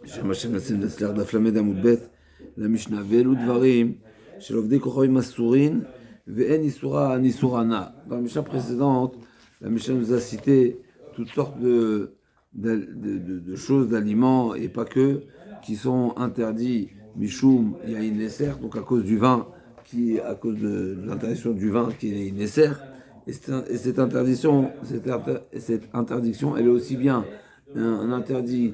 שם השם נצליח דף למד עמוד ב' למשנה, ואלו דברים של עובדי כוכבים אסורין ואין איסורה נע. Dans la Mishnah précédente, la Mishnah nous a cité toutes sortes de choses, d'aliments et pas que, qui sont interdits Mishum Yain Neser, donc à cause du vin, à cause de l'interdiction du vin qui est Neser. Et cette interdiction, elle est aussi bien un interdit,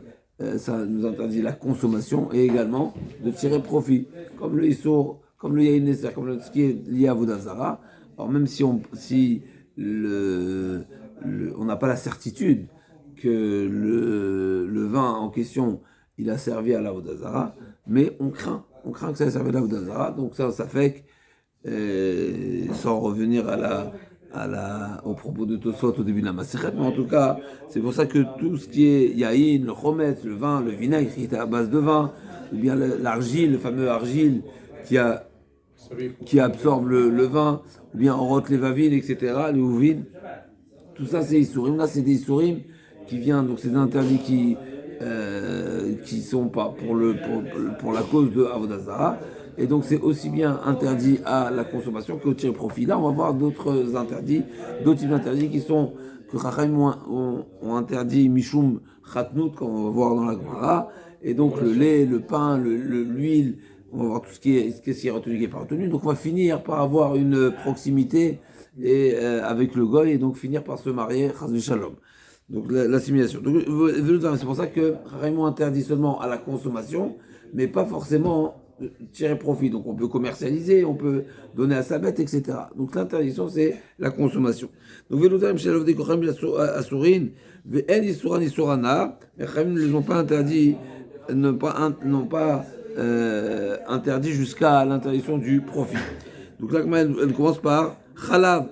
ça nous interdit la consommation et également de tirer profit, comme le Issour, comme le Yain Neser, comme ce qui est lié à Avodah Zara. Alors même si on n'a pas la certitude que le vin en question, il a servi à l'Avodah Zara, mais on craint que ça ait servi à l'Avodah Zara, donc ça fait que, sans revenir au propos de Tosfot au début de la Masechet, mais en tout cas, c'est pour ça que tout ce qui est Yaïn, le Chometz, le vin, le vinaigre qui est à base de vin, ou bien l'argile, le fameux argile qui absorbe le vin, ou bien Orot Levavin, etc., les Ouvin, tout ça c'est Issourim. Là c'est des Issourim qui viennent, donc c'est des interdits qui sont pas pour la cause de Avodah Zara. Et donc c'est aussi bien interdit à la consommation qu'au tir profit. Là on va voir d'autres types d'interdits que Chachamim ont interdit Mishum Chatnout, comme on va voir dans la Gemara. Et donc le lait, le pain, l'huile, on va voir tout ce qui est retenu, qui est pas retenu. Donc on va finir par avoir une proximité avec le goy et donc finir par se marier, Chas Shalom. Donc l'assimilation. Donc c'est pour ça que Chachamim interdit seulement à la consommation, mais pas forcément tirer profit. Donc on peut commercialiser, on peut donner à sa bête, etc. Donc l'interdiction c'est la consommation. Donc Veloutarim chez l'Ovdei Kocham Asurin, Ve'en Isuran Isurana, les Chachamim ne les ont pas interdits, n'ont pas interdit jusqu'à l'interdiction du profit. Donc là, elle commence par Chalav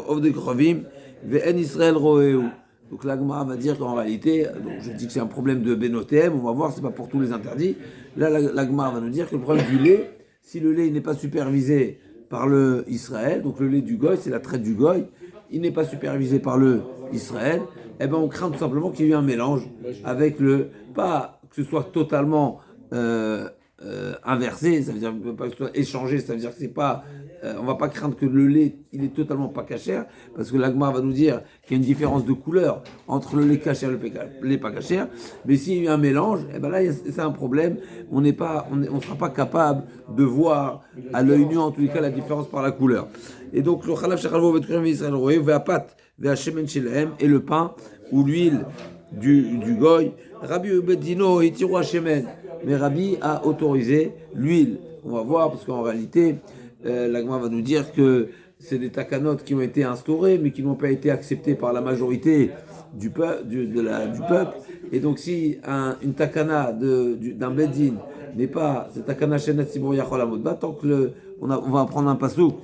Ovdei Kochavim, Ve'en Israël Roeu. Donc la Gemara va dire qu'en réalité, donc je dis que c'est un problème de Benothem, on va voir, c'est pas pour tous les interdits. Là, la Gemara va nous dire que le problème du lait, si le lait n'est pas supervisé par le Israël, donc le lait du goy, c'est la traite du goy, il n'est pas supervisé par le Israël, eh ben on craint tout simplement qu'il y ait eu un mélange avec pas que ce soit totalement inversé, ça veut dire pas que ce soit échangé, ça veut dire que c'est pas, on va pas craindre que le lait il est totalement pas cachère, parce que l'Agma va nous dire qu'il y a une différence de couleur entre le lait cachère et le lait pas cachère, mais s'il y a eu un mélange, eh ben là c'est un problème, on sera pas capable de voir à l'œil nu en tous les cas la différence par la couleur. Et donc le chalav shechalvo vetkrim Israël roé ve'apat ve'ashemen shelahem et le pain ou l'huile du goy, Rabbi Ubedino itiru hashemen. Mais Rabbi a autorisé l'huile. On va voir, parce qu'en réalité, l'Agma va nous dire que c'est des takanot qui ont été instaurés, mais qui n'ont pas été acceptés par la majorité du peuple. Et donc, si une takana d'un bedin n'est pas, c'est takana shenat sibur yachol amodba, tant que on va prendre un pasouk,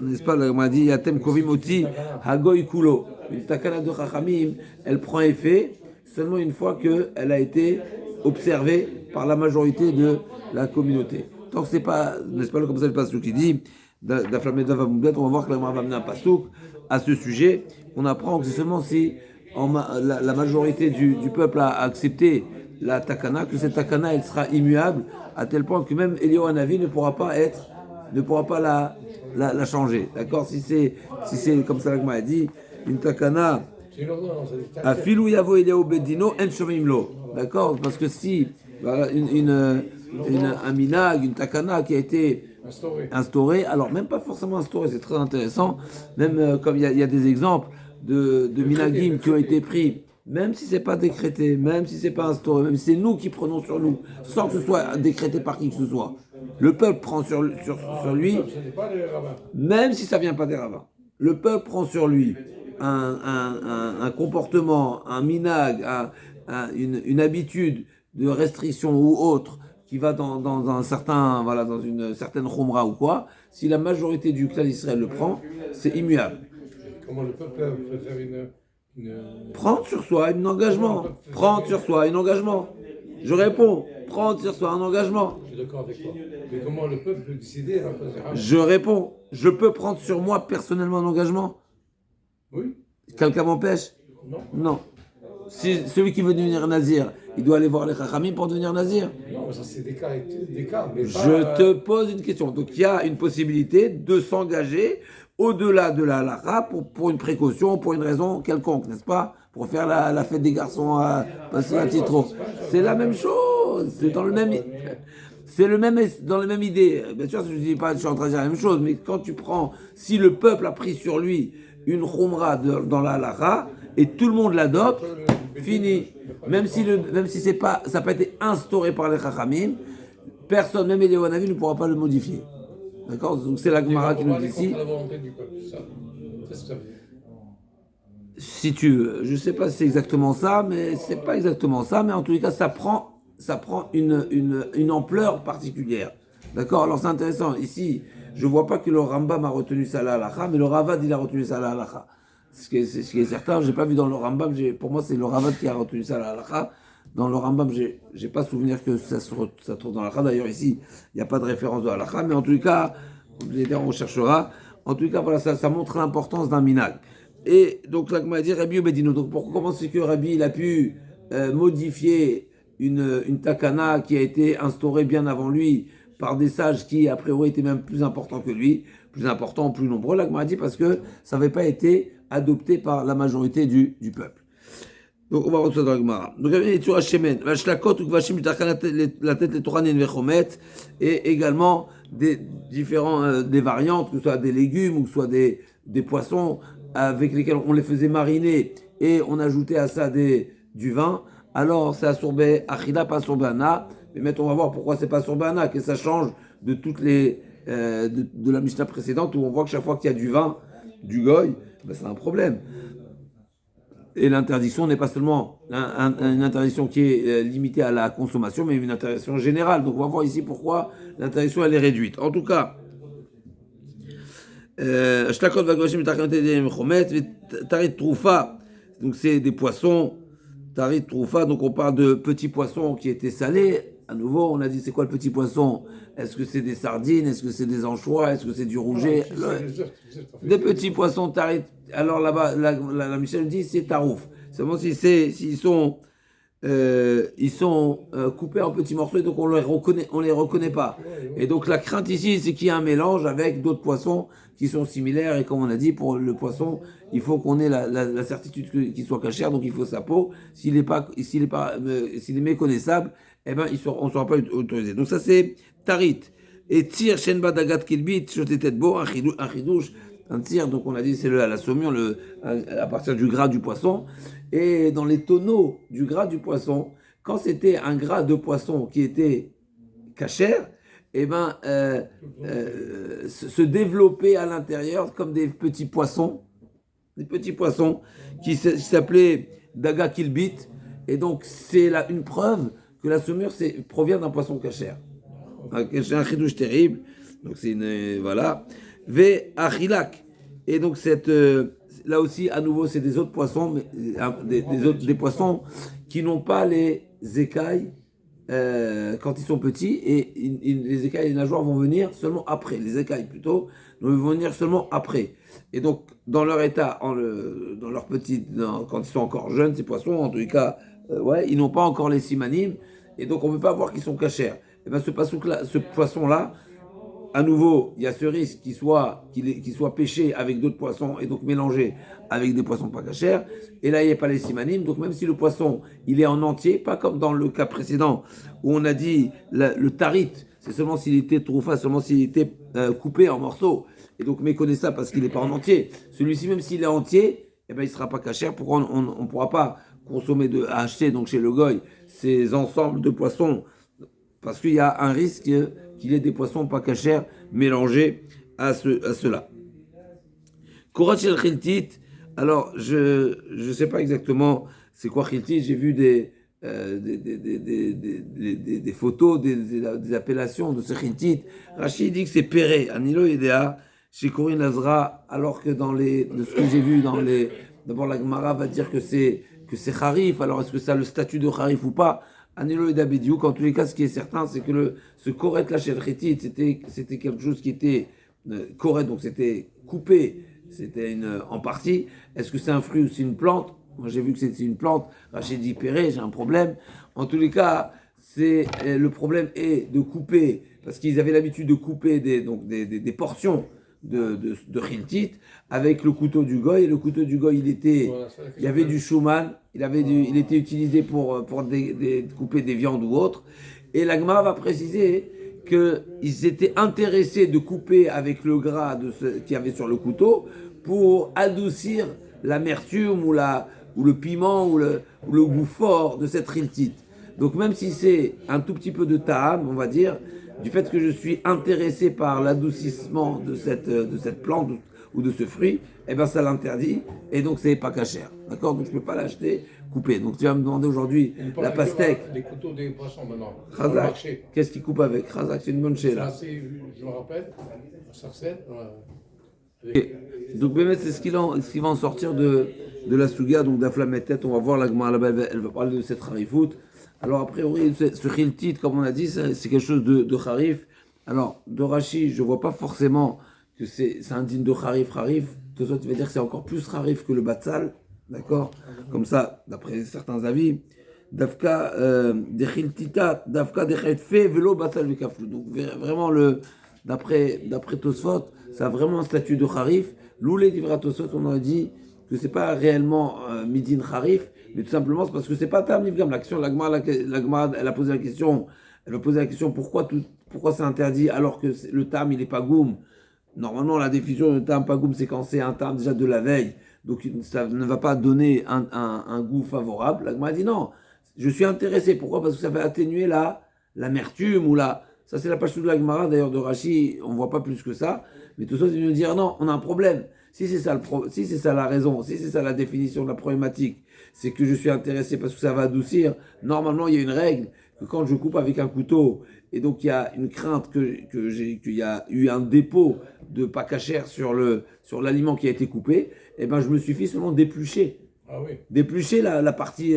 n'est-ce pas, l'Agma dit, yatem kovimoti hagoy kulo. Une takana de chachamim, elle prend effet seulement une fois qu'elle a été observée par la majorité de la communauté. Tant que c'est pas, n'est-ce pas, comme ça le passouk qui dit, on va voir que la Gemara va amener un passouk à ce sujet. On apprend que c'est seulement si la majorité du peuple a accepté la takana, que cette takana elle sera immuable à tel point que même Eliyahu Hanavi ne pourra pas la changer. D'accord? Si c'est comme ça la Gemara a dit, une takana a filou yavo Eliyahu bedino en shomim lo. D'accord? Parce que si un minag, une takana qui a été instaurée, alors même pas forcément instaurée, c'est très intéressant, même comme il y a des exemples de minagim qui ont été pris, même si c'est pas décrété, même si c'est pas instauré, même si c'est nous qui prenons sur nous, sans que ce soit décrété par qui que ce soit, le peuple prend sur lui, même si ça vient pas des rabbins, le peuple prend sur lui un comportement, un minag, une habitude de restriction ou autre qui va dans un certain, voilà, dans une certaine khumra ou quoi, si la majorité du clan d'Israël le prend, c'est immuable. Comment le peuple peut faire prendre sur soi un engagement. Prendre sur soi un engagement. Je réponds, prendre sur soi un engagement. Je suis d'accord avec toi. Mais comment le peuple peut décider Je réponds, je peux prendre sur moi personnellement un engagement. Oui. Quelqu'un m'empêche? Non. Non. Si celui qui veut devenir nazir, il doit aller voir les chachamim pour devenir nazir. Non, ça c'est des cas, mais pas, Je te pose une question. Donc il y a une possibilité de s'engager au-delà de la halakha pour une précaution, pour une raison quelconque, n'est-ce pas? Pour faire la fête des garçons à passer à Titro. C'est la même chose. C'est dans le même. C'est dans la même idée. Bien sûr, je ne dis pas, je suis en train de dire la même chose, mais quand tu prends, si le peuple a pris sur lui une khumra dans la halakha et tout le monde l'adopte, fini. Même si c'est pas, ça n'a pas été instauré par les chachamim, personne, même Eliyahu Hanavi, ne pourra pas le modifier. D'accord? Donc c'est la Gemara qui nous dit ici. la volonté du peuple, ça. C'est ce que ça veut dire. Si tu veux, je ne sais pas si c'est exactement ça, mais c'est pas exactement ça, mais en tous les cas, ça prend une ampleur particulière. D'accord? Alors c'est intéressant. Ici, je ne vois pas que le Rambam a retenu ça à la halakha, mais le Ravad, il a retenu ça à la halakha. Ce qui est certain, je n'ai pas vu dans le Rambam, pour moi, c'est le Ravad qui a retenu ça à la halakha. Dans le Rambam, je n'ai pas souvenir que ça trouve dans la halakha. D'ailleurs, ici, il n'y a pas de référence de halakha, mais en tous les cas, on cherchera. En tous les cas, voilà, ça montre l'importance d'un minag. Et donc, là, comme a dit Rabbi Obedino. Donc, comment c'est que Rabbi il a pu modifier une takana qui a été instaurée bien avant lui par des sages qui, a priori, étaient même plus importants que lui, plus importants, plus nombreux, là, comme a dit, parce que ça n'avait pas été adopté par la majorité du peuple. Donc, on va retrouver dans la Gemara. Donc, il y a une Tzura Shemen, Vashlakot, Ukvashim, la tête, les Touranin, Vechomet, et également des variantes, que ce soit des légumes ou que ce soit des poissons avec lesquels on les faisait mariner et on ajoutait à ça du vin. Alors, c'est Asourbé Achila, pas Asourbé Ana. Mais maintenant, on va voir pourquoi c'est pas Asourbé Ana, que ça change de toutes les de la Mishnah précédente où on voit que chaque fois qu'il y a du vin, du goy, ben c'est un problème. Et l'interdiction n'est pas seulement une interdiction qui est limitée à la consommation, mais une interdiction générale. Donc on va voir ici pourquoi l'interdiction elle est réduite. En tout cas, tarit troufa, donc c'est des poissons, tarit troufa, donc on parle de petits poissons qui étaient salés. À nouveau, on a dit c'est quoi le petit poisson? Est-ce que c'est des sardines? Est-ce que c'est des anchois? Est-ce que c'est du rouget? Des petits poissons tarit. Alors là-bas, la Michel dit c'est tarouf. Seulement s'ils sont coupés en petits morceaux, et donc on les reconnaît pas. Et donc la crainte ici, c'est qu'il y a un mélange avec d'autres poissons qui sont similaires. Et comme on a dit, pour le poisson, il faut qu'on ait la certitude qu'il soit cachère, donc il faut sa peau. S'il est méconnaissable, eh ben on ne sera pas autorisé. Donc ça c'est tarit. Et tir shenba dagat kilbit shotetet bo un chidouche. Un tir, donc on a dit c'est la saumure à partir du gras du poisson. Et dans les tonneaux du gras du poisson, quand c'était un gras de poisson qui était cachère, eh ben, se développer à l'intérieur comme des petits poissons qui s'appelaient daga kilbit. Et donc c'est une preuve que la saumure provient d'un poisson cachère. C'est un chidouche terrible. Donc c'est voilà. Ve achilak. Et donc là aussi à nouveau c'est des autres poissons, mais des poissons qui n'ont pas les écailles quand ils sont petits, et les écailles et les nageoires vont venir seulement après. Les écailles plutôt vont venir seulement après. Et donc dans leur état, dans leur quand ils sont encore jeunes, ces poissons, en tous les cas, ils n'ont pas encore les simanim, et donc on ne peut pas voir qu'ils sont cachers. Et bien ce poisson-là, à nouveau, il y a ce risque qu'il soit pêché avec d'autres poissons et donc mélangé avec des poissons pas cachers. Et là, il n'y a pas les simanim. Donc même si le poisson, il est en entier, pas comme dans le cas précédent où on a dit le tarit, c'est seulement s'il était troufa, seulement s'il était coupé en morceaux et donc méconnaissable parce qu'il n'est pas en entier. Celui-ci, même s'il est entier, eh ben, il ne sera pas cachère. Pourquoi on ne pourra pas acheter donc chez le goy ces ensembles de poissons? Parce qu'il y a un risque qu'il y ait des poissons pas cachers mélangés à cela. Korach el Khiltit, alors je ne sais pas exactement c'est quoi Khiltit, j'ai vu des photos, des appellations de ce Khiltit. Rachid dit que c'est Péré, Anilo Yedea, chez Corinne Lazra, alors que de ce que j'ai vu d'abord la Gemara va dire que c'est Harif, alors est-ce que ça a le statut de Harif ou pas? Anilo et Dabediouk, en tous les cas, ce qui est certain, c'est que ce koret là chez le Khétit, c'était quelque chose qui était koret, donc c'était coupé, c'était en partie. Est-ce que c'est un fruit ou c'est une plante? Moi, j'ai vu que c'était une plante. Rachid dit péré, j'ai un problème. En tous les cas, le problème est de couper, parce qu'ils avaient l'habitude de couper des portions de khiltit avec le couteau du goy. Et le couteau du goy, il y avait du shuman, il était utilisé pour couper des viandes ou autres. Et la Gemara va préciser qu'ils étaient intéressés de couper avec le gras qu'il y avait sur le couteau pour adoucir l'amertume ou le piment ou le goût fort de cette khiltit. Donc même si c'est un tout petit peu de ta'am, on va dire, du fait que je suis intéressé par l'adoucissement de cette plante ou de ce fruit, eh ben ça l'interdit, et donc c'est pas cachère. D'accord? Donc je peux pas l'acheter coupé. Donc tu vas me demander aujourd'hui la pastèque. Des couteaux des poissons maintenant. Khazak, qu'est-ce qu'il coupe avec? Khazak, c'est une bonne chez là. Je me rappelle, Sarcelles. Donc c'est ce qui va en sortir de la Souga, donc d'Aflametet. On va voir la Gemara là-bas, elle va parler de cette harifout. Alors, a priori, ce khiltit, comme on a dit, c'est quelque chose de harif. Alors, de Rashi, je ne vois pas forcément que c'est indigne de harif. Tout ça, tu vas dire que c'est encore plus harif que le batsal. D'accord? Comme ça, d'après certains avis. Dafka des khiltitat, dafka des khiltfe, velo batsal vekaflou. Donc, vraiment, d'après Tosfot, ça a vraiment un statut de harif. L'oulé d'Ivra Tosfot, on a dit que c'est pas réellement midin harif, mais tout simplement c'est parce que c'est pas tam nifgam. La Gemara, elle a posé la question, pourquoi c'est interdit alors que le tam il est pas goum. Normalement la définition de tam pas goum c'est quand c'est un tam déjà de la veille, donc ça ne va pas donner un goût favorable. La Gemara dit non, je suis intéressé. Pourquoi? Parce que ça va atténuer l'amertume ou ça c'est la page de la Gemara d'ailleurs de Rashi, on voit pas plus que ça, mais tout ça c'est de dire non, on a un problème. Si c'est ça la raison, si c'est ça la définition de la problématique, c'est que je suis intéressé parce que ça va adoucir. Normalement, il y a une règle que quand je coupe avec un couteau, et donc il y a une crainte qu'il y a eu un dépôt de pas cachère sur l'aliment qui a été coupé, et ben je me suffis seulement d'éplucher. Ah oui. D'éplucher la partie,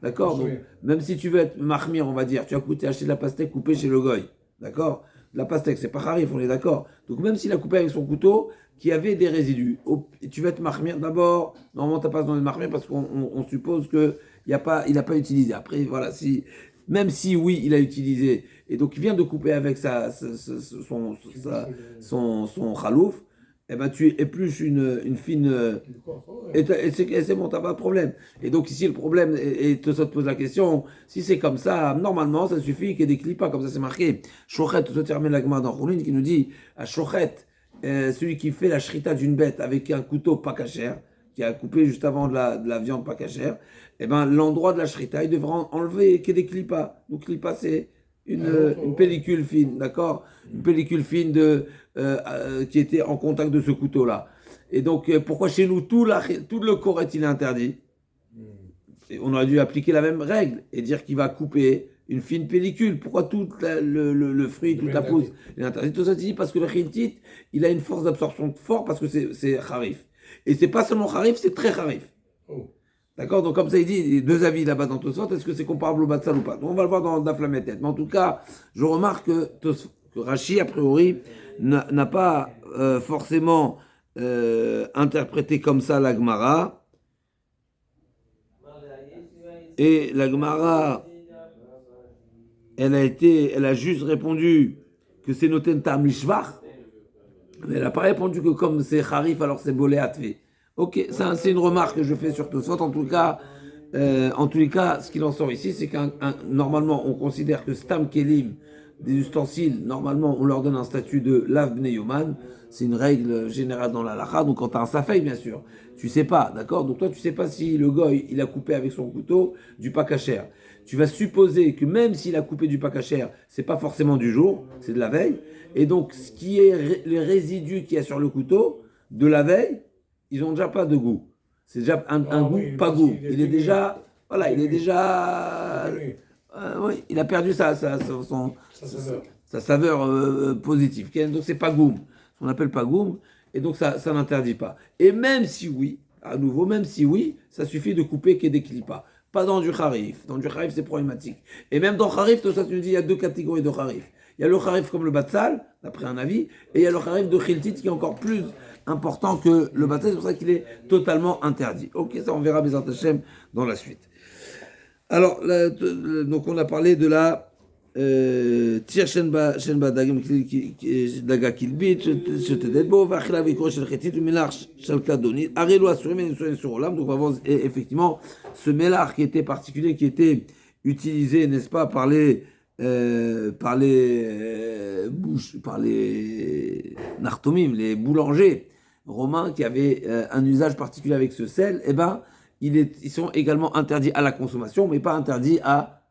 d'accord? Oui. Donc, même si tu veux être mahmir, on va dire, tu as acheté de la pastèque coupée chez le goy, d'accord? La pastèque, c'est pas harif, on est d'accord. Donc même s'il a coupé avec son couteau, qui avait des résidus, tu vas te mahmir d'abord. Normalement, tu n'as pas besoin de mahmir parce qu'on suppose qu'il n'a pas utilisé. Après, voilà, même si oui, il a utilisé, et donc il vient de couper avec son khalouf, eh ben tu épluches une fine. Et c'est bon, t'as pas de problème. Et donc ici, le problème, et tout ça te pose la question, si c'est comme ça, normalement, ça suffit qu'il y ait des clipas, comme ça c'est marqué. Shochet, tout ça termine la Gemara dans Choulin, qui nous dit, à Shochet, celui qui fait la shrita d'une bête avec un couteau pas cachère, qui a coupé juste avant de la viande pas cachère, eh ben l'endroit de la shrita, il devra enlever qu'il y ait des clipas. Donc clipa, c'est une pellicule fine, d'accord? Une pellicule fine qui était en contact de ce couteau-là. Et donc, pourquoi chez nous, tout le corps il est interdit? Et on aurait dû appliquer la même règle et dire qu'il va couper une fine pellicule. Pourquoi tout le fruit, toute la pousse, il est interdit? Tout ça, c'est dit parce que le khiltit, il a une force d'absorption forte parce que c'est harif. Et c'est pas seulement harif, c'est très harif. Oh. D'accord? Donc, comme ça, il dit, deux avis là-bas dans Tosfot, est-ce que c'est comparable au batsal ou pas? Donc, on va le voir dans Daflametet. Mais en tout cas, je remarque que Rashi, a priori, n'a pas forcément interprété comme ça la Gemara. Et la Gemara, elle a juste répondu que c'est noté tam lishvach, mais elle n'a pas répondu que comme c'est harif, alors c'est bolé atvé. Ok, ça c'est une remarque que je fais sur Tosfot. En tous les cas, ce qu'il en sort ici, c'est normalement, on considère que stam kelim, des ustensiles, normalement, on leur donne un statut de lav bnei yoman. C'est une règle générale dans la lacha. Donc, quand tu as un safei, bien sûr, tu sais pas, d'accord? Donc, toi, tu sais pas si le goy, il a coupé avec son couteau du pas cachère. Tu vas supposer que même s'il a coupé du pas cachère, c'est pas forcément du jour, c'est de la veille. Et donc, ce qui est les résidus qu'il y a sur le couteau de la veille, ils ont déjà pas de goût. C'est déjà un goût pas goût. Il est déjà, voilà, il est déjà. Oui, il a perdu sa saveur positive. Donc c'est pas goum. On appelle pas goum. Et donc ça n'interdit pas. Et même si oui, à nouveau, ça suffit de couper qu'il y ait des clipas. Pas dans du harif. Dans du harif, c'est problématique. Et même dans harif, tout ça, tu nous dis, il y a deux catégories de harif. Il y a le harif comme le batsal, d'après un avis, et il y a le harif de khiltit qui est encore plus important que le baptême, c'est pour ça qu'il est totalement interdit. Ok, ça on verra Bezrat Hashem dans la suite. Alors, donc on a parlé de la Tir Shenba Daga Kilbit, Shetedebo, Vachila Vikro Shel Chetit, Melach Shel Kadoni, Arelo Asurim et Nisoyen sur Olam. Donc on va voir effectivement ce mélar qui était particulier, qui était utilisé, n'est-ce pas, par les nartomim, les boulangers romains qui avaient un usage particulier avec ce sel, eh ben, ils sont également interdits à la consommation, mais pas interdits à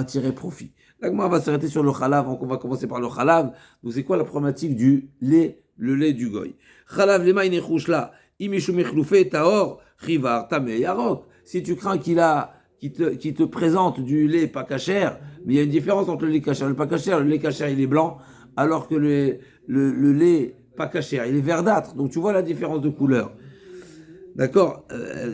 tirer profit. Là, on va s'arrêter sur le khalav, donc on va commencer par le khalav. Donc c'est quoi la problématique du lait, le lait du goy? Khalav lema inechouchla, imishu mechloufé taor, chivar, tamé, yarok. Si tu crains qui te présente du lait pas cachère, mais il y a une différence entre le lait cachère et le pas cachère. Le lait cachère, il est blanc, alors que le lait pas cachère, il est verdâtre. Donc tu vois la différence de couleur. D'accord,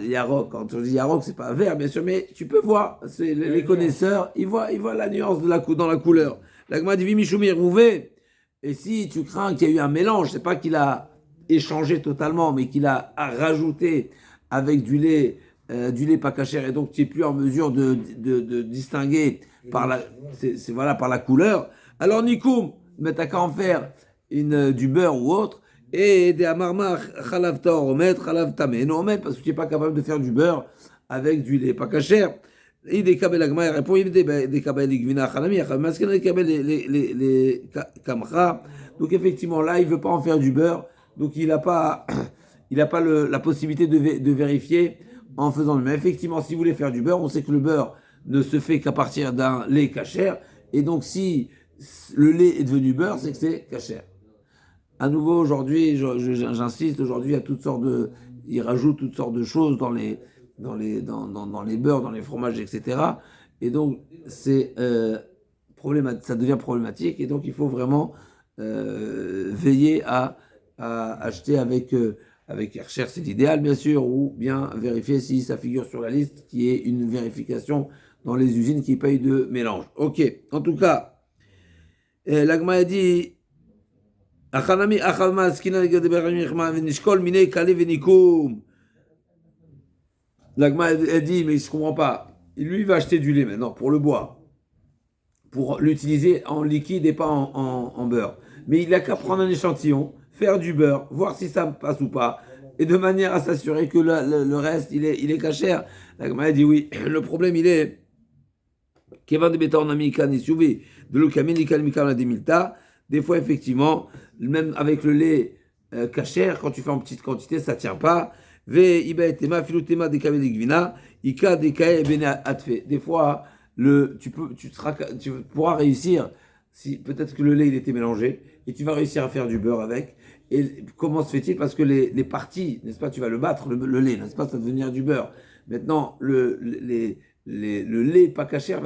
Yarok, quand on dit Yarok, c'est pas vert, bien sûr, mais tu peux voir, les connaisseurs, ils voient la nuance dans la couleur. L'agma dit Vimishumi Rouvé, et si tu crains qu'il y a eu un mélange, c'est pas qu'il a échangé totalement, mais qu'il a rajouté avec du lait pas cachère, et donc tu n'es plus en mesure de distinguer par la couleur, alors Nikoum, mais t'as qu'à en faire du beurre ou autre, et des amarmar khalav taor omet khalav tamé non omet parce que tu n'es pas capable de faire du beurre avec du lait pas cachère. Et des kabel agma répond des kabel gvina khalami masken des kabel les kamcha. Donc effectivement là il veut pas en faire du beurre, donc il a pas la possibilité de vérifier en faisant le. Mais effectivement si vous voulez faire du beurre, on sait que le beurre ne se fait qu'à partir d'un lait cachère, et donc si le lait est devenu beurre, c'est que c'est cachère. À nouveau, aujourd'hui, j'insiste, aujourd'hui, il y a toutes sortes ils rajoutent toutes sortes de choses dans les beurres, dans les fromages, etc. Et donc, ça devient problématique. Et donc, il faut vraiment veiller à acheter avec Karcher, c'est l'idéal, bien sûr, ou bien vérifier si ça figure sur la liste, qui est une vérification dans les usines qui payent de mélange. Ok, en tout cas, l'Agma a dit Achanami achama skina legade berachma venishkol mine kale venikum. L'Agma a dit, mais je ne comprends pas. Lui, il va acheter du lait maintenant pour le boire, pour l'utiliser en liquide et pas en beurre. Mais il n'a qu'à prendre un échantillon, faire du beurre, voir si ça passe ou pas, et de manière à s'assurer que le reste, il est cachère. L'Agma a dit oui. Le problème, il est Kevan de Betor Namikan Isuvi, de l'Ukaminikan Mikan la Demilta. Des fois, effectivement, même avec le lait cachère, quand tu fais en petite quantité, ça ne tient pas. Des fois, tu pourras réussir, si peut-être que le lait il était mélangé, et tu vas réussir à faire du beurre avec. Et comment se fait-il? Parce que les parties, n'est-ce pas, tu vas le battre, le lait, n'est-ce pas, ça va devenir du beurre. Maintenant, le lait pas cachère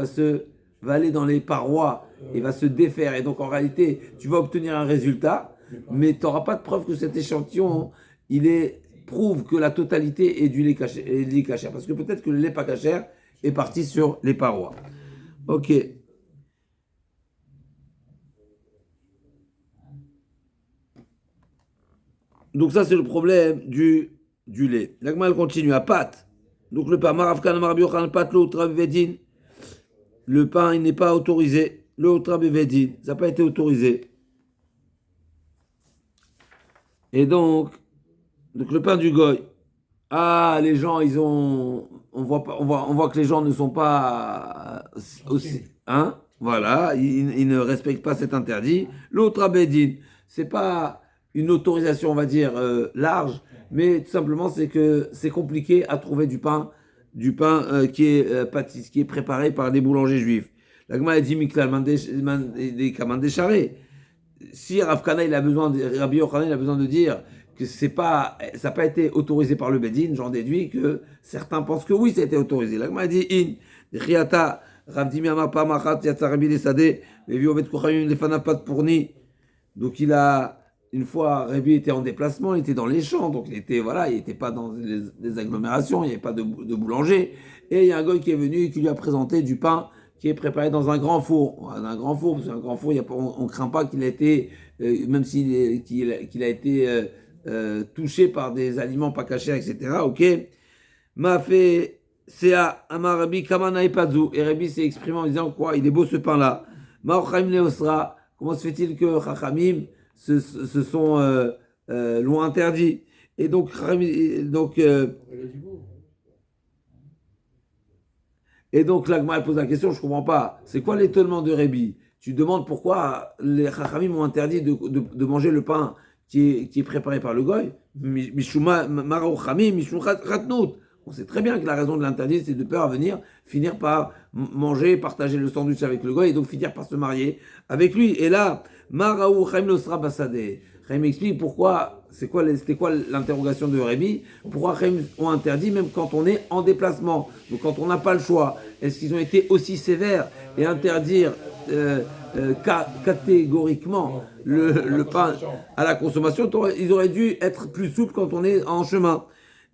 va aller dans les parois et va se défaire. Et donc, en réalité, tu vas obtenir un résultat, mais tu n'auras pas de preuve que cet échantillon, prouve que la totalité est du lait cachère. Parce que peut-être que le lait pas cachère est parti sur les parois. Ok. Donc ça, c'est le problème du lait. L'agma, elle continue à pâte. Donc le pain, maravkan, marabiokan, pâte, l'autre, vedin. Le pain, il n'est pas autorisé. L'autre, vedin. Ça n'a pas été autorisé. Et donc le pain du goy. Ah, les gens, on voit que les gens ne sont pas aussi, hein, voilà, ils ne respectent pas cet interdit. L'autre abédine, c'est pas une autorisation, on va dire, large, mais tout simplement, c'est que c'est compliqué à trouver du pain qui est préparé par des boulangers juifs. L'agma a dit, Miklal, des kamandé charré. Si Rabbi Yochanan, il a besoin de dire que ça n'a pas été autorisé par le Bedin, j'en déduis que certains pensent que oui, ça a été autorisé. L'agma a dit in riata Rabdimi amar pa machat yatsa Rabbi lesade levi ovet kochamim lefanav pat pourni. Donc une fois Rabbi était en déplacement, il était dans les champs, donc il était pas dans des agglomérations, il n'y avait pas de boulanger, et il y a un gars qui est venu qui lui a présenté du pain qui est préparé dans un grand four. Un grand four, parce qu'un grand four, on ne craint pas qu'il a été, même qu'il a été touché par des aliments pas cachés, etc. Ok. M'a fait Sea Amar Rabbi Kamana Pazou. Et Rabbi s'est exprimé en disant quoi? Il est beau ce pain-là. Ma'ochaim Leosra. Comment se fait-il que Chachamim se sont l'ont interdit? Et donc, l'Agma pose la question, je ne comprends pas. C'est quoi l'étonnement de Rabbi? Tu demandes pourquoi les Chachamim ont interdit de manger le pain qui est préparé par le Goy? Mishuma Marochamim, Mishum Khatnout. On sait très bien que la raison de l'interdit, c'est de peur à venir finir par manger, partager le sandwich avec le Goy et donc finir par se marier avec lui. Et là, Maraou Chaim Losra Basade. Chaim explique pourquoi, c'était quoi l'interrogation de Rabbi? Pourquoi Chaim ont interdit même quand on est en déplacement? Donc quand on n'a pas le choix, est-ce qu'ils ont été aussi sévères et interdire catégoriquement le pain à la consommation? Ils auraient dû être plus souples quand on est en chemin.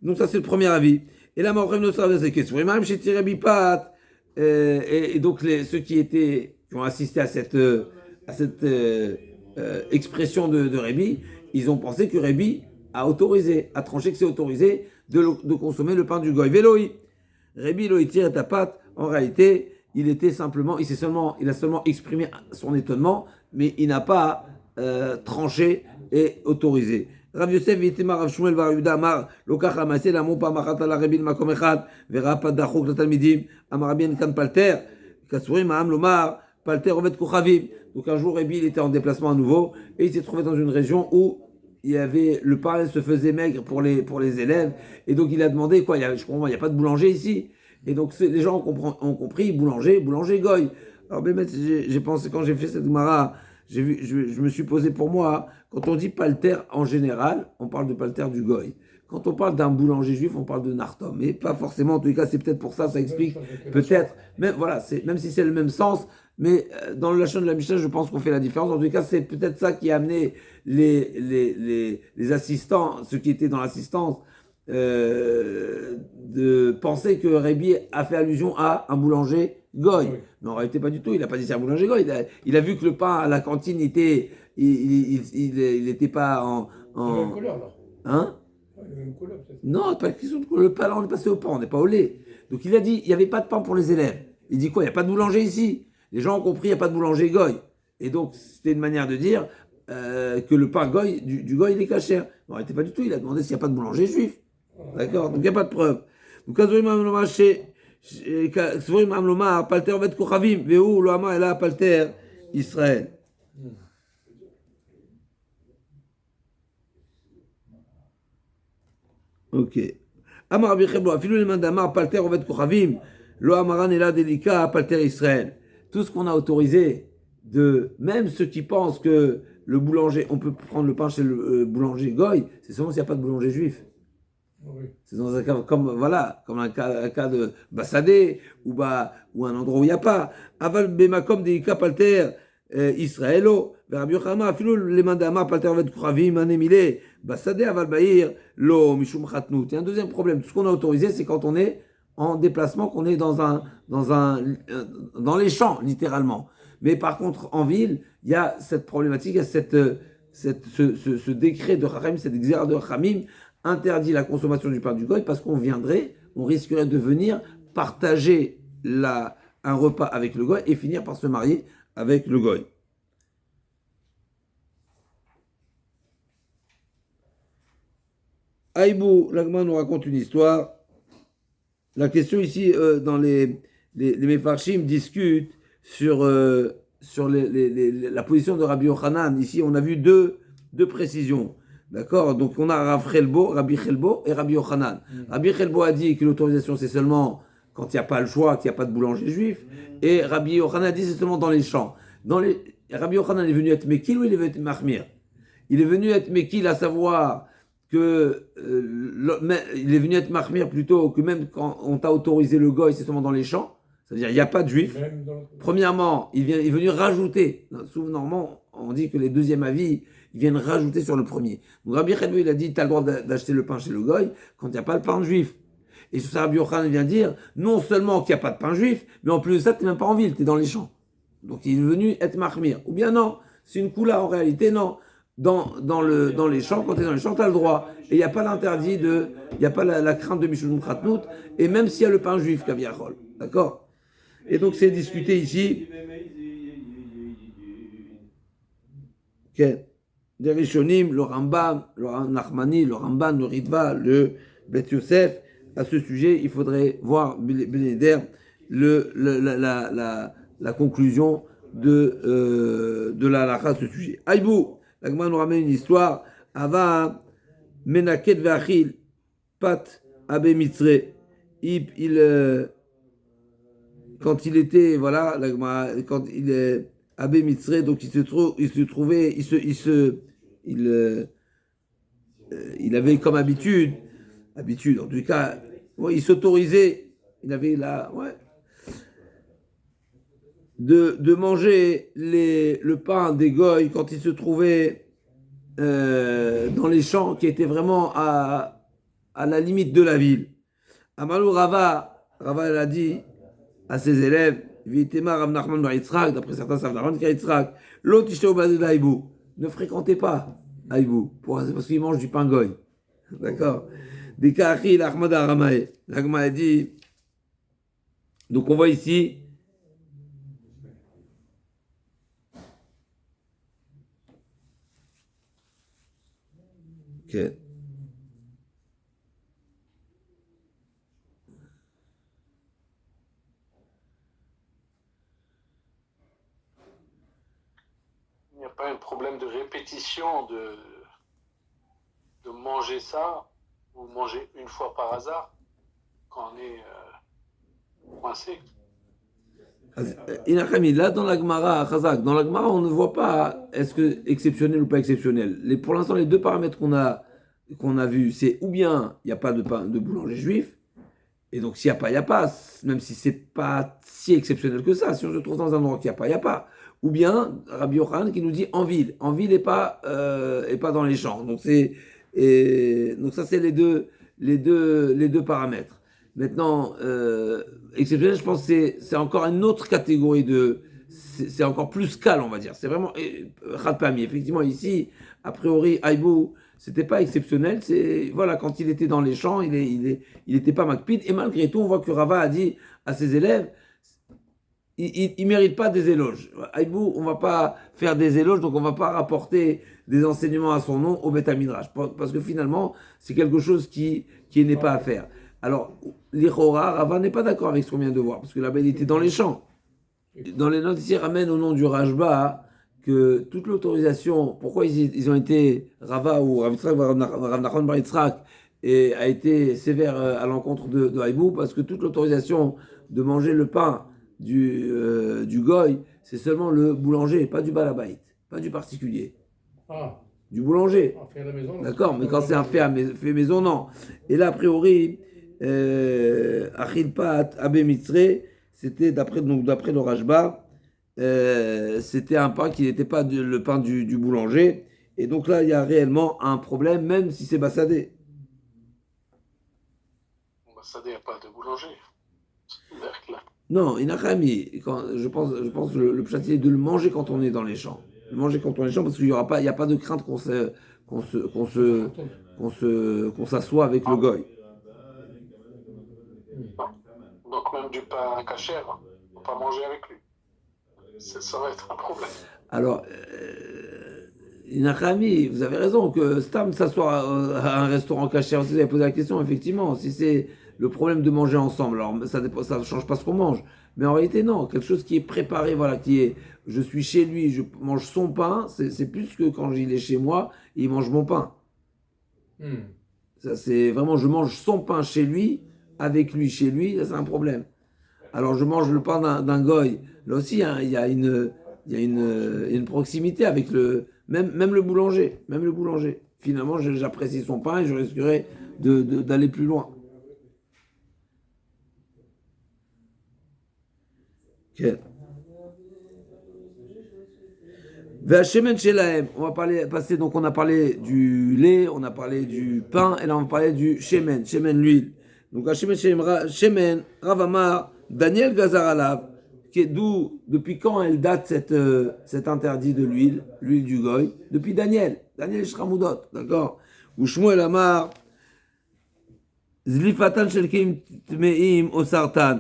Donc ça c'est le premier avis. Et là, et donc ceux qui ont assisté à cette expression de Rabbi, ils ont pensé que Rabbi a tranché que c'est autorisé de consommer le pain du goy. Véloi, Rabbi Loïtir et Tapat, en réalité, il a seulement exprimé son étonnement, mais il n'a pas tranché et autorisé. Rav Yosef ויתמר רב שמואל בר יהודה אמר לוקח המעשה לאמרו פעם אחת על הרבי למקום אחד וראה פת דחוק לתלמידים אמר רבי אין כאן פלטר כסורים העם לומר פלטר עובד כוכבים. Donc un jour Rabbi il était en déplacement à nouveau et il s'est trouvé dans une région où le pain se faisait maigre pour les élèves et donc il a demandé quoi, je comprends, il n'y a pas de boulanger ici. Et donc les gens ont compris boulanger goy. Alors j'ai pensé quand j'ai fait cette Gemara, je me suis posé pour moi, quand on dit palter en général, on parle de palter du goy. Quand on parle d'un boulanger juif, on parle de nartom. Mais pas forcément, en tous les cas, c'est peut-être pour ça explique, peut-être, même si c'est le même sens, mais dans le lachon de la Mishnah, je pense qu'on fait la différence. En tous les cas, c'est peut-être ça qui a amené les assistants, ceux qui étaient dans l'assistance, de penser que Rabbi a fait allusion à un boulanger goy. Oui. Mais en réalité, pas du tout. Il n'a pas dit c'est un boulanger goy. Il a vu que le pain à la cantine était, il n'était pas en. Il a la même couleur, là. Hein? Il a la même couleur, peut-être. Non, pas de question de couleur. Le pain, là, on est passé au pain, on n'est pas au lait. Donc il a dit, il n'y avait pas de pain pour les élèves. Il dit quoi? Il n'y a pas de boulanger ici. Les gens ont compris, il n'y a pas de boulanger goy. Et donc, c'était une manière de dire que le pain goy, du goy, il est cachère. En réalité, pas du tout. Il a demandé s'il n'y a pas de boulanger juif. D'accord? Donc il n'y a pas de preuve. Donc, סבורים עם לומר, פלטר עובד כוכבים, והוא לא אמר אלא פלטר ישראל. אוקיי. אמר רבי חלבו, אפילו למאן דאמר פלטר עובד כוכבים, לא אמרן אלא דליקה פלטר ישראל. Tout ce qu'on a autorisé, même ceux qui pensent que le boulanger, on peut prendre le pain chez le boulanger goy, c'est seulement s'il n'y a pas de boulanger juif. Oui. C'est dans un cas comme un cas de Bassadé ou un endroit où il n'y a pas. Aval bemakom deika palter Israëlo. Rabbi Yochanan afilou leman d'amar palter ovet kuravim anemile Bassadé aval baïr lo mishum khatnout. Il y a un deuxième problème. Tout ce qu'on a autorisé, c'est quand on est en déplacement, qu'on est dans les champs littéralement. Mais par contre, en ville, il y a cette problématique, il y a ce décret de Chachamim, cette exercice de Chachamim interdit la consommation du pain du goy parce qu'on risquerait de venir partager un repas avec le goy et finir par se marier avec le goy. Aïbou, l'Agma nous raconte une histoire. La question ici, dans les Mefarshim discutent sur la position de Rabbi Yochanan. Ici, on a vu deux précisions. D'accord? Donc, on a Rabbi Chelbo et Rabbi Yochanan. Rabbi Chelbo a dit que l'autorisation, c'est seulement quand il n'y a pas le choix, qu'il n'y a pas de boulanger juif. Et Rabbi Yochanan a dit c'est seulement dans les champs. Rabbi Yochanan est venu être Mekil ou il est venu être Mahmir? Il est venu être Mekil, à savoir que il est venu être Mahmir plutôt que même quand on t'a autorisé le goy, c'est seulement dans les champs. C'est-à-dire il n'y a pas de juif. Premièrement, il est venu rajouter. Souvent, on dit que les deuxièmes avis, ils viennent rajouter sur le premier. Donc Rabbi Chelbo, il a dit, tu as le droit d'acheter le pain chez le goy quand il n'y a pas le pain juif. Et sur ça, Rabbi Yochanan vient dire, non seulement qu'il n'y a pas de pain juif, mais en plus de ça, tu n'es même pas en ville, tu es dans les champs. Donc il est venu être Mahmir. Ou bien non, c'est une coula en réalité, non. dans les champs, quand tu es dans les champs, tu as le droit. Et il n'y a pas l'interdit il n'y a pas la crainte de Mishum Kratnout, et même s'il y a le pain juif, Kaviachol. D'accord? Et donc c'est discuté ici. Des Rishonim, le Rambam, le Nachmani, le Ramban, le Ritva, le Bet Yosef. À ce sujet, il faudrait voir Beneder la conclusion de la halakha à ce sujet. Aïbou, la Gemara nous ramène une histoire. Ava Menaket Ve'achil Pat Abe Mitzre. Quand il était, voilà, quand il est Abe Mitzre, donc il avait comme habitude, en tout cas, ouais, il s'autorisait, il avait de manger le pain des goy quand il se trouvait dans les champs qui étaient vraiment à la limite de la ville. Amalou Rava elle a dit à ses élèves, Vitema Rav Nachman bar Yitzhak, d'après certains savent Nachman bar Yitzhak, l'autre Ishteo Bazé d'Aïbou, ne fréquentez pas Aïbou, parce qu'il mange du pain goy. D'accord? Des Kachi, l'Ahmad Aramae. L'Agma a dit, donc on voit ici, ok. Il n'y a pas un problème de répétition de manger ça ou manger une fois par hasard quand on est coincé. Là, dans la Gemara, on ne voit pas est-ce que exceptionnel ou pas exceptionnel. Pour l'instant, les deux paramètres qu'on a vus, c'est ou bien il n'y a pas de boulanger juif, et donc s'il n'y a pas, il n'y a pas, même si c'est pas si exceptionnel que ça. Si on se trouve dans un endroit qu'il n'y a pas, il n'y a pas. Ou bien Rabbi Yochanan qui nous dit en ville et pas dans les champs. Donc donc ça c'est les deux paramètres. Maintenant, exceptionnel, je pense que c'est encore une autre catégorie c'est encore plus calme, on va dire. C'est vraiment Khatpami. Effectivement, ici, a priori, Aïbou, c'était pas exceptionnel. Voilà, quand il était dans les champs, il était pas Makpid. Et malgré tout, on voit que Rava a dit à ses élèves, il mérite pas des éloges. Aïbou, on va pas faire des éloges, donc on va pas rapporter des enseignements à son nom au Beth Midrash, parce que finalement, c'est quelque chose qui n'est pas à faire. Alors, l'Ichora, Rava n'est pas d'accord avec ce qu'on vient de voir, parce que là-bas, il était dans les champs. Dans les notes ici, ramène au nom du Rajba que toute l'autorisation, pourquoi ils ont été, Rava ou Rav Nachman bar Yitzhak, et a été sévère à l'encontre de Haïbou, parce que toute l'autorisation de manger le pain du goy, c'est seulement le boulanger, pas du balabait, pas du particulier. Du boulanger. Fait à la maison, d'accord, mais quand c'est un fait maison, non. Et là, a priori, Achil Pat Abe Mitzre, c'était d'après le Rajba, c'était un pain qui n'était pas le pain du boulanger. Et donc là, il y a réellement un problème, même si c'est Bassadé. Bassadé, il n'y a pas de boulanger. Non, Inachami, je pense que le pshat est de le manger quand on est dans les champs. Le manger quand on est dans les champs, parce qu'il n'y a pas de crainte qu'on s'assoit avec le goy. Donc même du pain cachère, on ne peut pas manger avec lui. Ça va être un problème. Alors, Inachami, vous avez raison, que Stam s'assoit à un restaurant cachère, vous avez posé la question, effectivement, si c'est le problème de manger ensemble, alors ça ne change pas ce qu'on mange, mais en réalité non, quelque chose qui est préparé, voilà, je suis chez lui, je mange son pain, c'est plus que quand il est chez moi, il mange mon pain. Ça, c'est vraiment, je mange son pain chez lui, avec lui chez lui, là, c'est un problème. Alors je mange le pain d'un goy, là aussi hein, il y a une proximité avec même le boulanger, Finalement, j'apprécie son pain et je risquerais d'aller plus loin. Okay. On va passer, donc on a parlé du lait, on a parlé du pain, et là on va parler du shemen, l'huile. Donc shemen, Ravamar, Daniel Gazaralav, depuis quand elle date cet interdit de l'huile du goy? Depuis Daniel. Daniel Shramudot, d'accord? Ou Shmuel Amar, Zlifatan Shelkim Tmeim Osartan.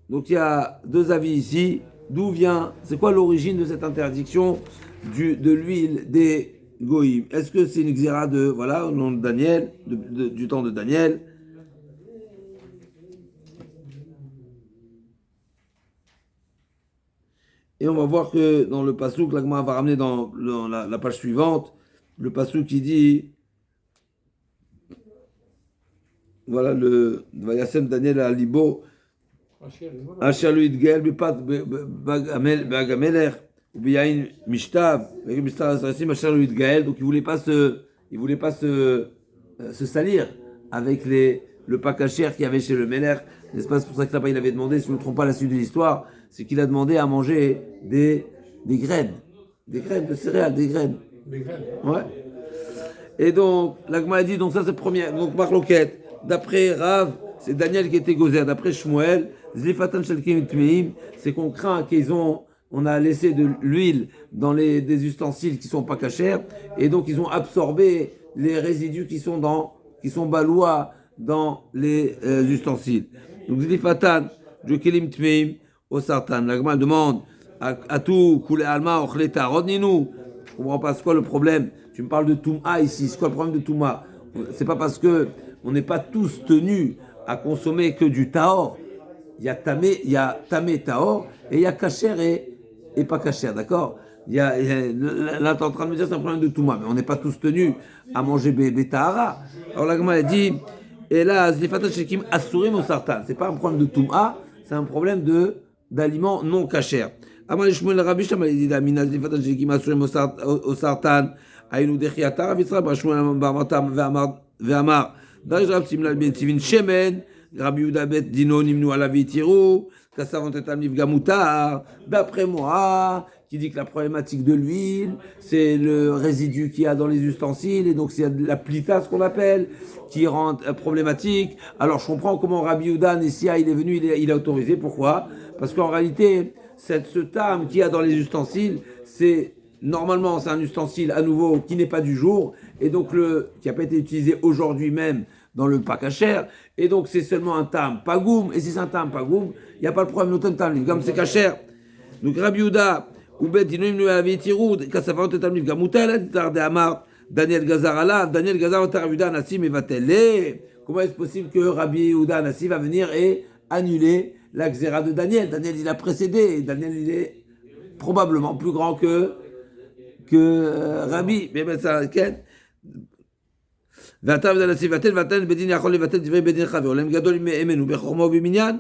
Donc il y a deux avis ici. D'où vient, c'est quoi l'origine de cette interdiction de l'huile des Goïm? Est-ce que c'est une xéra de, voilà, au nom de Daniel, du temps de Daniel? Et on va voir que dans le passouk, l'Agma va ramener dans la page suivante, le passouk qui dit, voilà, le Vayasem Daniel à Libo, Asher lui Idgel, Bipat Bagameler, ou Biyain Mishtav, Asher lui Idgel, donc il voulait pas se salir avec le pakacher qu'il y avait chez le Meler, n'est-ce pas? C'est pour ça que là-bas il avait demandé, si je ne me trompe pas la suite de l'histoire, c'est qu'il a demandé à manger des graines de céréales, des graines. Des graines. Ouais. Et donc, l'Agma a dit, donc ça c'est première, donc Marloquette. D'après Rav, c'est Daniel qui était gozer. D'après Shmuel, Zlifatan Shelkim Tmeim, c'est qu'on craint on a laissé de l'huile dans des ustensiles qui sont pas cachers, et donc ils ont absorbé les résidus qui sont balois dans les ustensiles. Donc Zlifatan Shelkim Tmeim au Sartan. L'Agma demande à tout Koulé Alma Ochleta Rodninu. Je comprends pas, c'est quoi le problème? Tu me parles de Touma ici, c'est quoi le problème de Touma? C'est pas parce que on n'est pas tous tenus à consommer que du Tahor. Il y a Tamé Tahor, et il y a Kacher et pas Kacher, d'accord? Là, tu es en train de me dire c'est un problème de Touma, mais on n'est pas tous tenus à manger Betahara. Alors la Gemara dit, et là, Zlifatan Shekim Asurim au Sartan. C'est pas un problème de Touma, c'est un problème d'aliments non cachers. Amar Shmuel Rabbi Shama dit Damina Zlifatan Shekim Asurim au Sartan. Aynu Dechiata Rav Yitzchak Bar Shmuel Bar Matam ve'amar Darish Rab Simla Ben Tivin Shemen Rabbi Yehuda Bet Dino Nimnu Alavi Tiru Kasavant et Amniv Gamutar. D'après moi, qui dit que la problématique de l'huile, c'est le résidu qu'il y a dans les ustensiles, et donc c'est la plita, ce qu'on appelle, qui rend problématique. Alors je comprends comment Rabbi Yehuda Nessia, il est venu, il a autorisé. Pourquoi? Parce qu'en réalité, ce terme qu'il y a dans les ustensiles, normalement, c'est un ustensile à nouveau qui n'est pas du jour, et donc qui n'a pas été utilisé aujourd'hui même dans le pakacher, et donc c'est seulement un tam pagoum, et si c'est un tam pagoum, il n'y a pas le problème d'autant tam, comme c'est kacher. Donc Rabbi Yehuda, Oubet, Dinoim, Avitirou, Kassavarot, Tamliv, Gamoutel, Tarde Amar, Daniel Gazarala, Daniel Gazar, Rabbi Yehuda Nassim, et va-t-elle. Comment est-ce possible que Rabbi Yehuda Nassim va venir et annuler la xéra de Daniel? Daniel, il a précédé, et Daniel, il est probablement plus grand que Rabbi, mais ça, quête. ואתה ודל הסיבתל, ואתה בדין יכול לבטל דברי בדין חבר, עולם גדול ממנו בחוכמה ובמניין.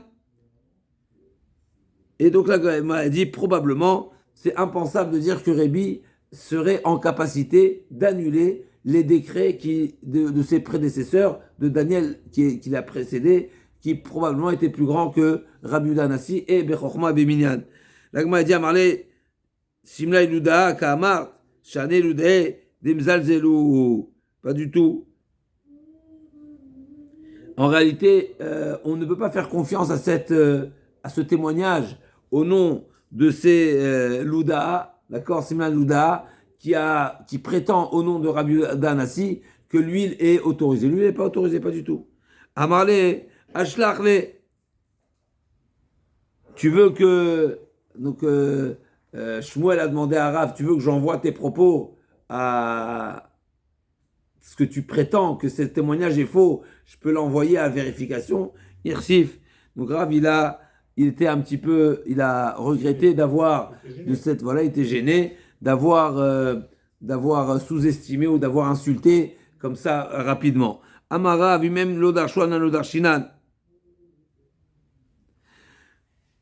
Et donc là, il m'a dit probablement, c'est impensable de dire que Rabbi serait en capacité d'annuler les décrets de ses prédécesseurs, de Daniel qui l'a précédé, qui probablement était plus grand que Rabbi Yehuda Nassi et Bechokma Beminyan. Là, il m'a dit, Amarle, Simla Iluda, Kamar, Shane Ilude, Demzal Zelou. Pas du tout. En réalité, on ne peut pas faire confiance à ce témoignage au nom de ces Louda, d'accord, Simla Louda, qui prétend au nom de Rabbi Yehuda Nassi que l'huile est autorisée. L'huile n'est pas autorisée, pas du tout. Amarle, Ashlachle, tu veux que... Donc, Shmuel a demandé à Rav, tu veux que j'envoie tes propos à ce que tu prétends que ce témoignage est faux, je peux l'envoyer à vérification. Irsif. Donc Rav, il a regretté d'avoir, il était gêné d'avoir sous-estimé ou d'avoir insulté comme ça rapidement. Amara, lui-même l'odar shouanan, l'odar shinan.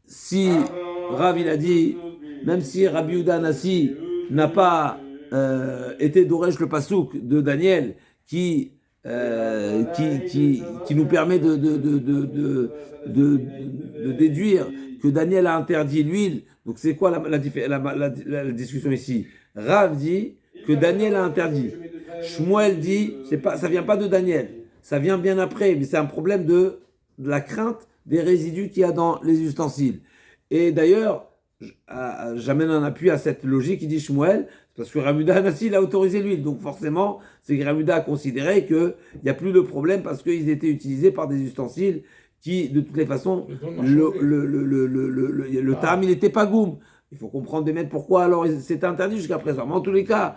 Si Rav, il a dit, même si Rabbi Yehuda Nassi n'a pas été d'Oresh le Passouk de Daniel, qui nous permet de déduire que Daniel a interdit l'huile. Donc c'est quoi la discussion ici? Rav dit que Daniel a interdit. Shmuel dit, ça vient pas de Daniel, ça vient bien après, mais c'est un problème de la crainte des résidus qu'il y a dans les ustensiles. Et d'ailleurs, j'amène un appui à cette logique qui dit Shmuel, parce que Ramuda Hanassi, il a autorisé l'huile. Donc forcément, c'est que Ramuda a considéré qu'il n'y a plus de problème parce qu'ils étaient utilisés par des ustensiles qui, de toutes les façons, le tam, il n'était pas goum. Il faut comprendre des mètres pourquoi alors c'était interdit jusqu'à présent. Mais en tous les cas,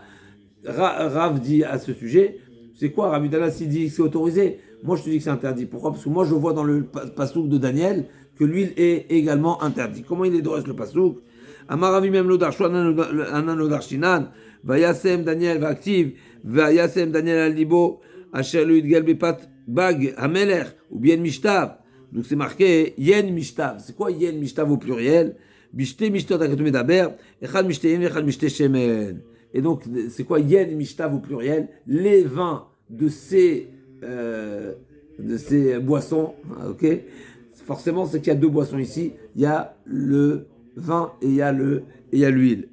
Rav dit à ce sujet, c'est quoi Ramuda Hanassi dit que c'est autorisé? Moi, je te dis que c'est interdit. Pourquoi? Parce que moi, je vois dans le pasouk de Daniel que l'huile est également interdite. Comment il est d'orage le pasouk? Amaravi même l'odarshu anan l'odarshinan vayasem Daniel va'aktiv vayasem Daniel al-libo asher lo yitgal bepat bag hameler ou bien mishtav. Donc c'est marqué yen mishtav. C'est quoi yen mishtav au pluriel? Bishte mishtot akatou medaber echad mishteyin echad mishte shemen. Et donc c'est quoi yen mishtav au pluriel? Les vins de ces boissons, ok? Forcément, c'est qu'il y a deux boissons ici. Il y a le vin et il y a l'huile.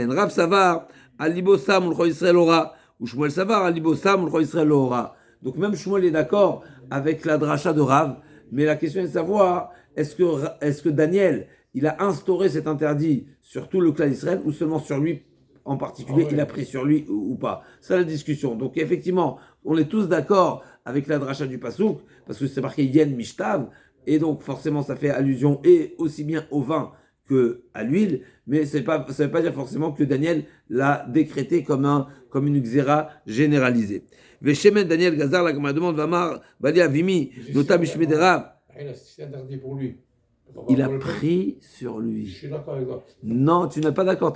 Rav Savar, Alibo Sam, L'Cho Israël Ora, ou Shmuel Savar, Alibo Sam, L'Cho Israël Ora. Donc même Shmuel est d'accord avec la dracha de Rav, mais la question est de savoir, est-ce que Daniel, il a instauré cet interdit sur tout le clan d'Israël ou seulement sur lui en particulier, il a pris sur lui ou pas? C'est la discussion. Donc effectivement, on est tous d'accord avec la dracha du pasouk, parce que c'est marqué yen mishtav, et donc forcément ça fait allusion et aussi bien au vin que à l'huile, mais ça ne veut pas dire forcément que Daniel l'a décrété comme une xéra généralisée. Veshemen Daniel Gazar, la demande Vamar Bali Avimi, Nota Mishmederav. C'est interdit pour lui. Il a pris sur lui. Je suis d'accord avec toi. Non, tu n'es pas d'accord.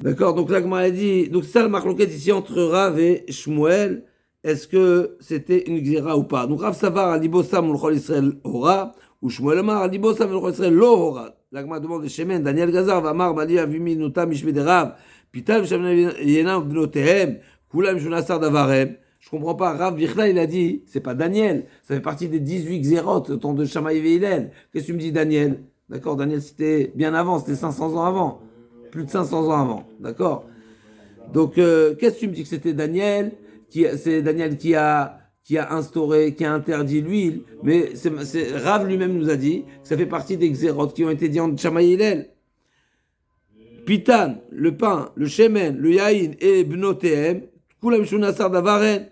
D'accord, donc là, Gmar a dit, donc c'est ça le marloquette ici entre Rav et Shmuel. Est-ce que c'était une xéra ou pas? Donc Rav Savar a libo sam l'chol Israël ora, ou Shmuel Amar a libo sam l'chol Israël lo ora. La Gmar demande de Shemen, Daniel Gazar, Vamar Bali Avimi Nota Mishmederav, Pital Shamna Yena Bnotehem, Kulam Shunasar Davarem. Je comprends pas. Rav Vichla, il a dit, c'est pas Daniel. Ça fait partie des 18 xérotes au temps de Shammai et Hillel. Qu'est-ce que tu me dis, Daniel? D'accord, Daniel, c'était bien avant, c'était 500 ans avant. Plus de 500 ans avant. D'accord? Donc, qu'est-ce que tu me dis que c'était Daniel? C'est Daniel qui a instauré, qui a interdit l'huile. Mais Rav lui-même nous a dit que ça fait partie des xérotes qui ont été dit en Shammai et Hillel. Pitan, le pain, le shemen, le yaïn et les bnotehem, kulam shunasar davaren.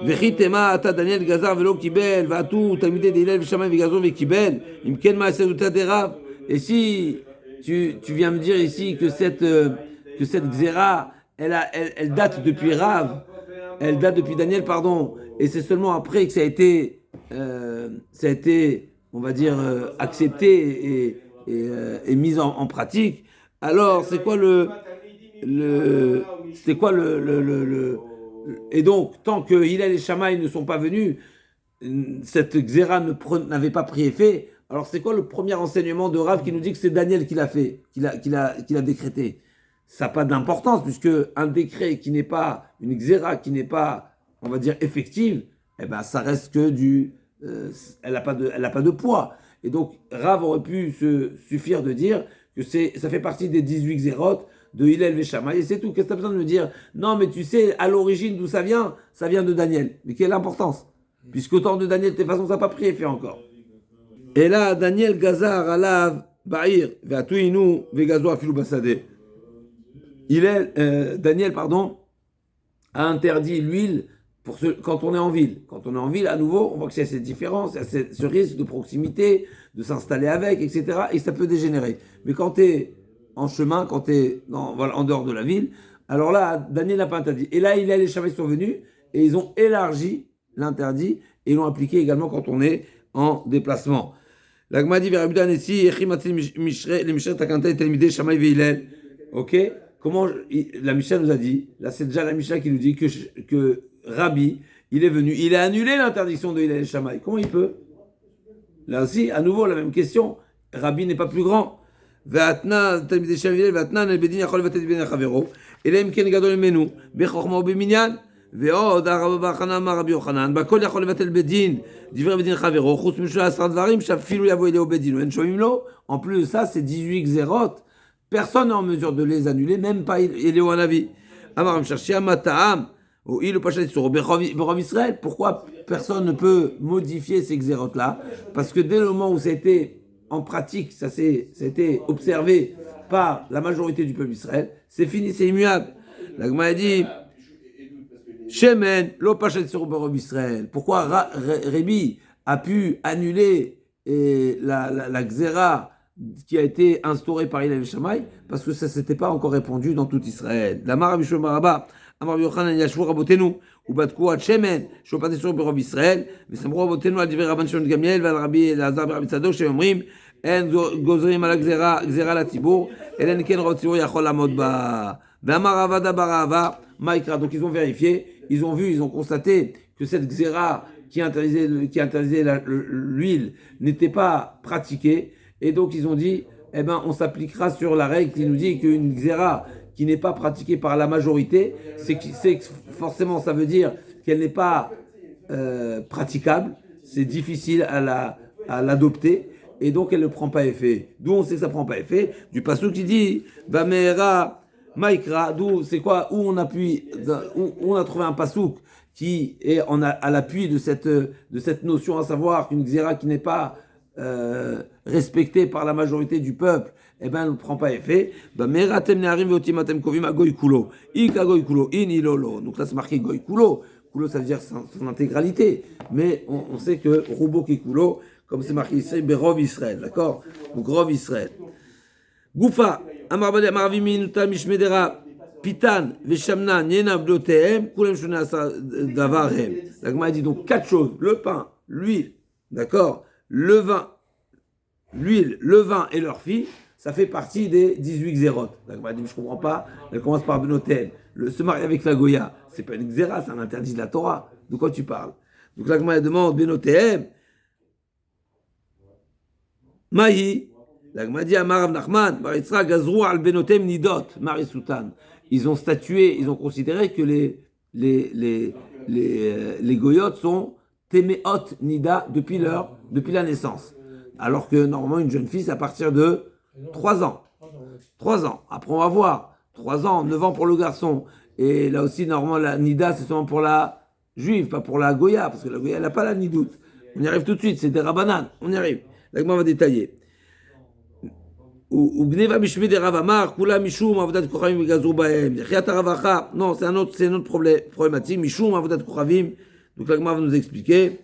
וכיתמה אתה דניאל גזר ולא קיבל, ועטו תלמידי דהילל ושמאי וגזרו וקיבל, אם כן מה עשה דרב. Et si tu viens me dire ici que cette xéra, elle date depuis Rav, elle date depuis Daniel, pardon, et c'est seulement après que ça a été, on va dire, accepté et mis en pratique, alors c'est quoi et donc, tant que Hillel et Shammai ne sont pas venus, cette xéra n'avait pas pris effet. Alors, c'est quoi le premier enseignement de Rav qui nous dit que c'est Daniel qui l'a fait, qui l'a décrété? Ça n'a pas d'importance, puisque un décret qui n'est pas, une xéra qui n'est pas, on va dire, effective, eh ben, ça reste que elle n'a pas de poids. Et donc, Rav aurait pu se suffire de dire que ça fait partie des 18 xérotes de Hillel et Shammai, et c'est tout. Qu'est-ce que tu as besoin de me dire? Non, mais tu sais, à l'origine, d'où ça vient de Daniel. Mais quelle importance? Puisqu'au temps de Daniel, de toute façon, ça n'a pas pris effet encore. Et là, Daniel Gazar, Alav, Ba'ir, Ve'atuinu, Ve'gazo, Afilu Basade. Daniel, a interdit l'huile quand on est en ville. Quand on est en ville, à nouveau, on voit qu'il y a cette différence, il y a ce risque de proximité, de s'installer avec, etc. Et ça peut dégénérer. Mais quand tu es en chemin, quand tu es en dehors de la ville, alors là, Daniel n'a pas interdit. Et là, les Shammai sont venus et ils ont élargi l'interdit et ils l'ont appliqué également quand on est en déplacement. L'Agma dit ok? Comment la Mishnah nous a dit, là c'est déjà la Mishnah qui nous dit que Rabbi, il est venu, il a annulé l'interdiction de Hillel et Shammai. Comment il peut? Là aussi, à nouveau, la même question. Rabbi n'est pas plus grand. והתנה תלמידי שם הלל והתנן בדין יכול לבטל את בן חברו אלא אם כן גדול ממנו בחוכמה ובמניין ועוד הרב בהכנה אמר רבי יוחנן בכל יכול לבטל בדין דברי בדין חברו חוץ מ13 דברים שאפילו יבוא אליהו בדין ואין שומעים לו. En plus de ça, c'est 18 xérotes, personne n'est en mesure de les annuler, même pas Éliהו Hanavi. אמר המשרשיה מה טעם הואיל ופשט איסורו ברוב ישראל. Pourquoi personne ne peut modifier ces xérotes là? Parce que dès le moment où ça a été en pratique, ça a été observé par la majorité du peuple d'Israël, c'est fini, c'est immuable. La Gemara dit Shemen, lo pachet sur Borob Israël. Pourquoi Rébi a pu annuler la Xéra qui a été instaurée par Hillel et Shammai? Parce que ça ne s'était pas encore répandu dans tout Israël. La Mara Bishul Maraba, Amar Yochanan Yashvu Rabotenu, ובדקו עד שמן, שהוא פת איסור ברוב ישראל, וסמכו רבותינו על דברי רבן שמעון גמליאל ועל רבי אלעזר ברבי צדוק, שאומרים, אין גוזרים על הגזירה לציבור, אלא אם כן רוב הציבור יכול לעמוד בה. ואמר רבא דבר אהבה, מה יקרה? Donc ils ont vérifié, ils ont vu, ils ont constaté que cette gzera qui interdisait l'huile n'était pas pratiquée, et donc ils ont dit, eh ben on s'appliquera sur la règle qui nous dit qu'une gzera qui n'est pas pratiquée par la majorité, c'est forcément ça veut dire qu'elle n'est pas praticable, c'est difficile à l'adopter, et donc elle ne prend pas effet. D'où on sait que ça ne prend pas effet? Du passage qui dit Vamera Maïkra, d'où c'est quoi? Où on appuie, où on a trouvé un pasouk qui est à l'appui de cette notion, à savoir qu'une xéra qui n'est pas respectée par la majorité du peuple, eh ben, elle ne prend pas effet. Donc là, c'est marqué goy kulo. Kulo, ça veut dire son intégralité. Mais on sait que Rubo ki kulo, comme c'est marqué ici, Berov Israël. D'accord? Donc, Rov Israël. Goufa, Amarbade, Amarviminuta, Mishmedera, Pitan, Veshamna, Niena, Blotehem, Kulem Shona Davarem. La Gemara dit donc 4 choses: le pain, l'huile, d'accord? Le vin, l'huile, le vin et leur fille. Ça fait partie des 18 xérotes. La Gemara dit, je ne comprends pas. Elle commence par Benotem. Se marier avec la Goya, c'est pas une xéra, c'est un interdit de la Torah. De quoi tu parles? Donc la Gemara demande Benotem. Mahi. La Gemara dit à Marav Nachman, Baritra Gazrou al Benotem Nidot, Marie Soutan. Ils ont statué, ils ont considéré que les Goyotes sont Temeot Nida depuis la naissance. Alors que normalement, une jeune fille, c'est à partir de 3 ans. 3 ans. Après, on va voir. 3 ans, 9 ans pour le garçon. Et là aussi, normalement, la Nida, c'est seulement pour la juive, pas pour la Goya, parce que la Goya, elle n'a pas la Nidoute. On y arrive tout de suite, c'est des rabananes. On y arrive. Là, on va détailler. Non, c'est une autre problématique. Mishum avodat kochavim. Donc là, on va nous expliquer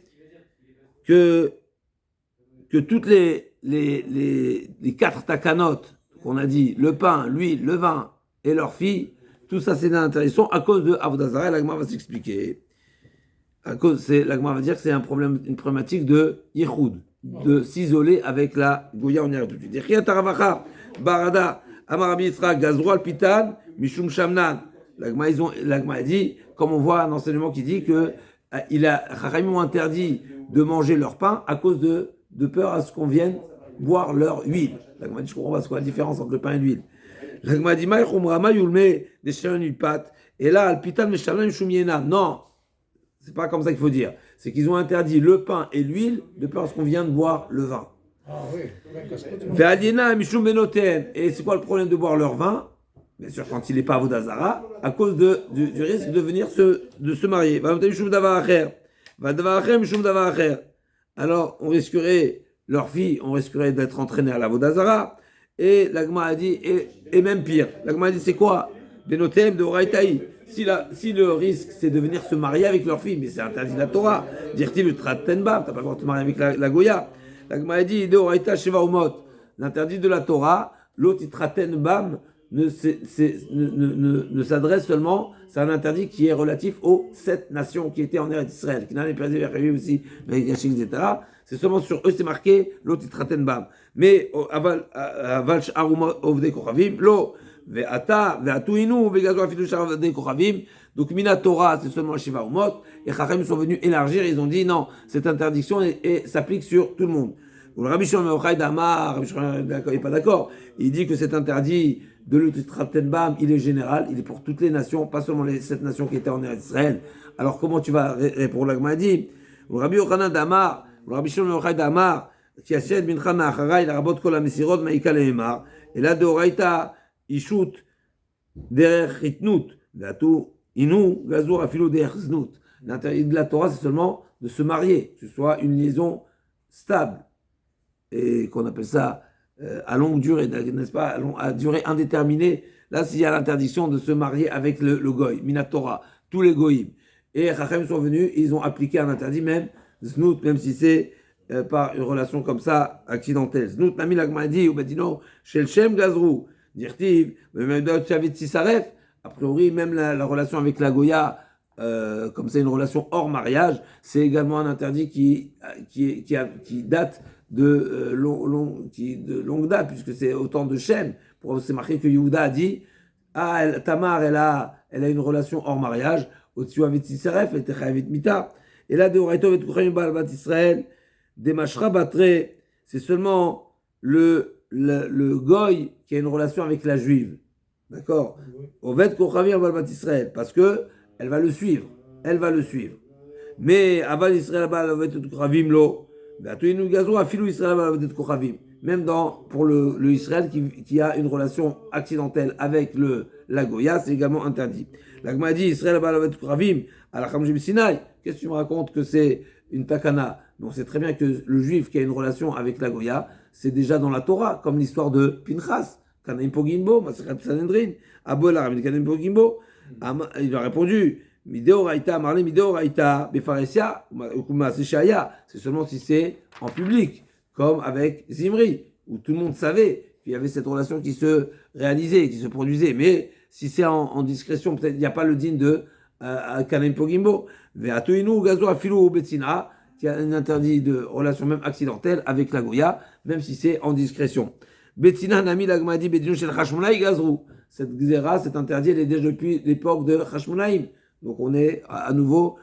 que toutes les 4 takanot qu'on a dit, le pain, l'huile, le vin et leur fille, tout ça c'est intéressant à cause de Avodah Zarah. L'Agma va s'expliquer. L'Agma va dire que c'est une problématique de yichud, de s'isoler avec la Goya. On y arrive tout de suite. Yechia taravacha barada amarabi Yitzhak gazro al pitan mishum shamnan. L'Agma a dit, comme on voit un enseignement qui dit que Chachamim ont interdit de manger leur pain à cause de peur à ce qu'on vienne boire leur huile. L'Agma dit, je comprends pas ce qu'est la différence entre le pain et l'huile. L'Agma dit, et là, alpitan meshamnan shumyena. Non, c'est pas comme ça qu'il faut dire. C'est qu'ils ont interdit le pain et l'huile de peur à ce qu'on vienne boire le vin. Ah oui, et c'est quoi le problème de boire leur vin? Bien sûr, quand il n'est pas Avodah Zarah, à cause du risque de venir de se marier. Alors, on risquerait, leur fille, on risquerait d'être entraîné à l'Avodah Zarah. Et l'Agma a dit, et même pire, l'Agma a dit, c'est quoi? Benotem de Horaïtaï. Si le risque, c'est de venir se marier avec leur fille, mais c'est interdit de la Torah. Dire-t-il, le Tratenbam, t'as pas le droit de te marier avec la Goya. L'Agma a dit, de Horaïta Sheva Umot. L'interdit de la Torah, l'autre Tratenbam, ne s'adresse seulement, c'est un interdit qui est relatif aux 7 nations qui étaient en Eretz Israël, qui n'avaient pas aussi, mais etc. C'est seulement sur eux, c'est marqué, l'autre Tratenbam. Mais, Aval Sh'aruma Ovde Kochavim, l'eau, Ve'ata, Ve'atuinu, Ve'gazo Afidu Sh'arvde Kochavim. Donc, Mina Torah, c'est seulement Shiva Umot. Et Chachamim sont venus élargir, ils ont dit non, cette interdiction s'applique sur tout le monde. Le Rabbi Shimon Yochai d'Amar, Rabbi Shimon n'est pas d'accord. Il dit que cet interdit de l'Utratenbam, il est général, il est pour toutes les nations, pas seulement les 7 nations qui étaient en Eretz Israël. Alors comment tu vas répondre? L'Agma dit, le Rabbi Yochanan d'Amar, le Rabbi Shimon Yochai d'Amar, qui a sied mincha ma'acharai, la rabot kol ha-mesirot ma'ika le'emar, et là de Horaïta, ishut derech hitnut, ve'atu inu gazur afilu derech znut. L'interdit de la Torah, c'est seulement de se marier, que ce soit une liaison stable. et qu'on appelle ça à longue durée, n'est-ce pas, à durée indéterminée. Là, s'il y a l'interdiction de se marier avec le goy, Minatora, tous les goyim. Et Chachem sont venus, ils ont appliqué un interdit même, znout, même si c'est par une relation comme ça, accidentelle. Znout, Nami Lagmadi, ou Bedino, Shel Shem Gazrou, Dirtiv, même Chavit Sisaref, a priori, même la relation avec la Goya, comme c'est une relation hors mariage, c'est également un interdit qui date de longue date, puisque c'est au temps de Shem. C'est marqué que Yehuda a dit Tamar, elle a une relation hors mariage, au-dessus avec Tisseref, elle était Chayavit Mita. Et là, de Oraito et Kuchayim Baal Bat Israël, des Mashra Batre, c'est seulement le Goy qui a une relation avec la juive. D'accord? Ovet Kuchayim Baal Bat Israël, parce que elle va le suivre. Elle va le suivre. Mais Aval Israël Baal Ovet Kuchayim Lo, Vatouinu Gazo, Afilou Israël Baal Ovet Kuchayim. Même pour le Israël qui a une relation accidentelle avec la Goya, c'est également interdit. L'Agma dit Israël Balavet Kuravim, à la Khamjim Sinai. Qu'est-ce que tu me racontes que c'est une takana? Mais on sait très bien que le juif qui a une relation avec la Goya, c'est déjà dans la Torah, comme l'histoire de Pinchas, Kanaim Pogimbo, Masechat Sanhedrin, Abou Rabbi Kanaim Pogimbo. Il a répondu Mideo Raïta, Marley Mideo Raïta, Befaresia, Ukuma Seshaya. C'est seulement si c'est en public, comme avec Zimri, où tout le monde savait qu'il y avait cette relation qui se réalisait, qui se produisait. Mais si c'est en discrétion, peut-être il n'y a pas le digne de Kanaim Pogimbo. Ve'atuinu gazo afilu betzina, qui a un interdit de relation même accidentelle avec la Goya, même si c'est en discrétion. Betzina nami lagmadi bedinu shel Hashmonaï gazru. Cette xéra, cet interdit, elle est déjà depuis l'époque de Hashmonaïm. Donc on est à nouveau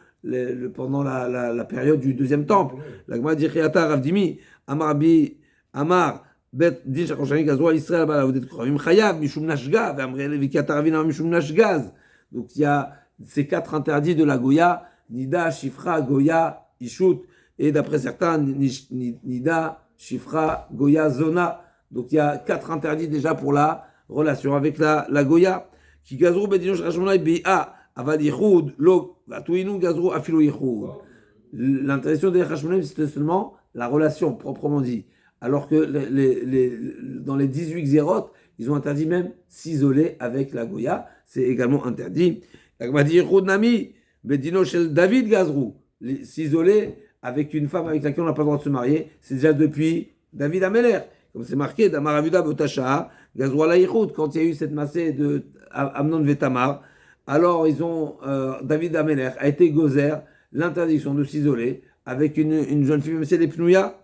pendant la période du deuxième temple. Lagmadi Chiata Ravdimi, Amar, Bet Din Shakoshani Gazwa Israël Balaoudet Kravim Chayav Mishum Nashga Vamrele Vikatarvina Mishum Nashgaz. Donc il y a ces quatre interdits de la Goya, Nida, Shifra, Goya, Ishut, et d'après certains, Nida, Shifra, Goya, Zona. Donc il y a quatre interdits déjà pour la relation avec la Goya. Qui Gazru Bedino Shachashmonai Bi'a Avad Yichud Lo Vatuinu Gazru Afilu Yichud. L'interdiction des Hashmonaim, c'était seulement la relation proprement dit. Alors que dans les 18 xérotes, ils ont interdit même s'isoler avec la Goya. C'est également interdit. Nami, Bedino Shel David Gazrou. S'isoler avec une femme avec laquelle on n'a pas le droit de se marier, c'est déjà depuis David Ameler. Comme c'est marqué, Damaravuda Botasha, Gazrou Alaïchoud, quand il y a eu cette massée de Amnon Vetamar, alors David Ameler a été gozer l'interdiction de s'isoler avec une jeune fille, même si elle est pnouya.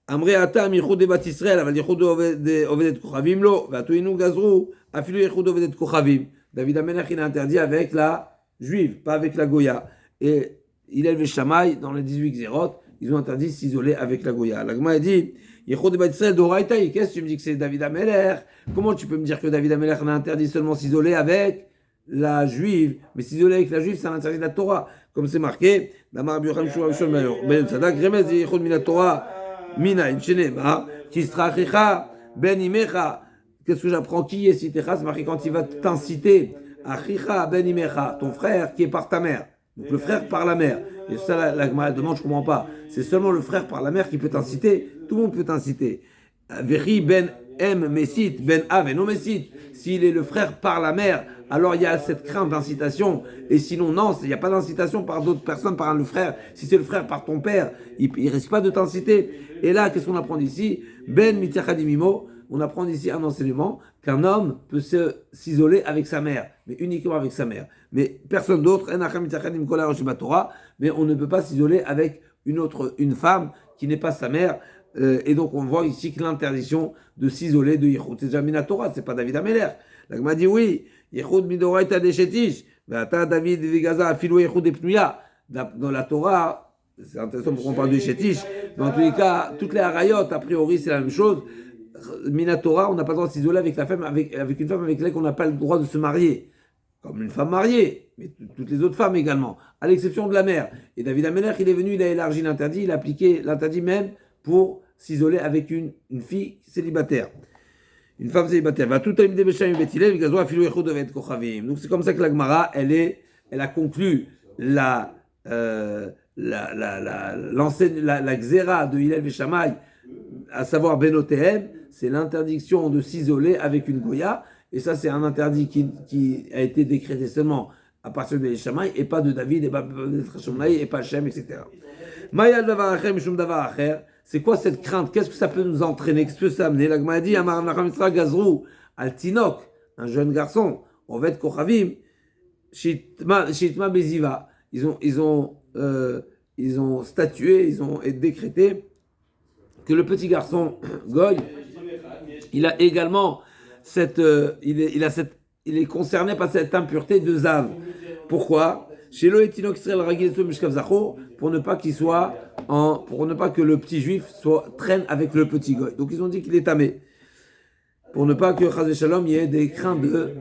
Amre ata michud de bat Israël, aval yichud ovedet kochavim lo, vatuinu gazru, afilu yichud ovedet kochavim. David Amelech, il a interdit avec la juive, pas avec la Goya. Et Hillel et Shammai, dans les 18 xérotes, ils ont interdit de s'isoler avec la Goya. L'Agma a dit, yichud de bat Israël d'Oraïta, qu'est-ce que tu me dis que c'est David Amelech? Comment tu peux me dire que David Amelech a interdit seulement s'isoler avec la juive? Mais s'isoler avec la juive, c'est un interdit de la Torah. Comme c'est marqué, Damar Biyocham Shua Rishon Ben Sadak, Remez yichud min la Torah. Mina, Inchenema, Kistrachicha, Ben Imecha. Qu'est-ce que j'apprends? Qui est Sitecha? C'est marqué quand il va t'inciter. Achicha, Ben Imecha, ton frère qui est par ta mère. Donc le frère par la mère. Et ça, la Gemara demande, je ne comprends pas. C'est seulement le frère par la mère qui peut t'inciter. Tout le monde peut t'inciter. Vechi, Ben M, Messit, Ben Av, non Messit. S'il est le frère par la mère, alors il y a cette crainte d'incitation. Et sinon, non, il n'y a pas d'incitation par d'autres personnes, par le frère. Si c'est le frère par ton père, il ne risque pas de t'inciter. Et là, qu'est-ce qu'on apprend d'ici? Ben Mitiachadimimo, on apprend d'ici un enseignement qu'un homme peut s'isoler avec sa mère, mais uniquement avec sa mère. Mais personne d'autre, mais on ne peut pas s'isoler avec une femme qui n'est pas sa mère. Et donc on voit ici que l'interdiction de s'isoler de Yichud, c'est déjà Minatora, c'est pas David Ameler. La Gemara dit oui, Yichud Midoraita de Shetish, Vata David Vigaza Afilo Yichud de Pnuya. Dans la Torah, c'est intéressant pour qu'on parle de Shetish, mais en tous les cas, toutes les harayot, a priori, c'est la même chose. Minatora, on n'a pas le droit de s'isoler avec avec une femme avec laquelle on n'a pas le droit de se marier. Comme une femme mariée, mais toutes les autres femmes également, à l'exception de la mère. Et David Ameler, il est venu, il a élargi l'interdit, il a appliqué l'interdit même pour s'isoler avec une fille célibataire. Une femme célibataire. Donc c'est comme ça que la Gemara, elle a conclu la xéra de Hillel et Shammai à savoir Benotéhem, c'est l'interdiction de s'isoler avec une Goya, et ça c'est un interdit qui a été décrété seulement à partir de Shamaï, et pas de David, et pas de Shamaï, et pas Shem, etc. Maya Davar Acher, Mishum Davar Acher, c'est quoi cette crainte? Qu'est-ce que ça peut nous entraîner? Qu'est-ce que ça peut s'amener? La Gemara dit, Amar Nacham Yitzhak Gazrou, Al Tinok, un jeune garçon, Ovet Kochavim, Shitma Beziva. Ils ont statué, ils ont décrété que le petit garçon Goy, il a également il est concerné par cette impureté de Zav. Pourquoi? Chez le Etinok Israël Ragil Mishkav Zacho, pour ne pas que le petit juif traîne avec le petit Goy. Donc ils ont dit qu'il est tamé. Pour ne pas que Chaz Shalom, il y ait des craintes de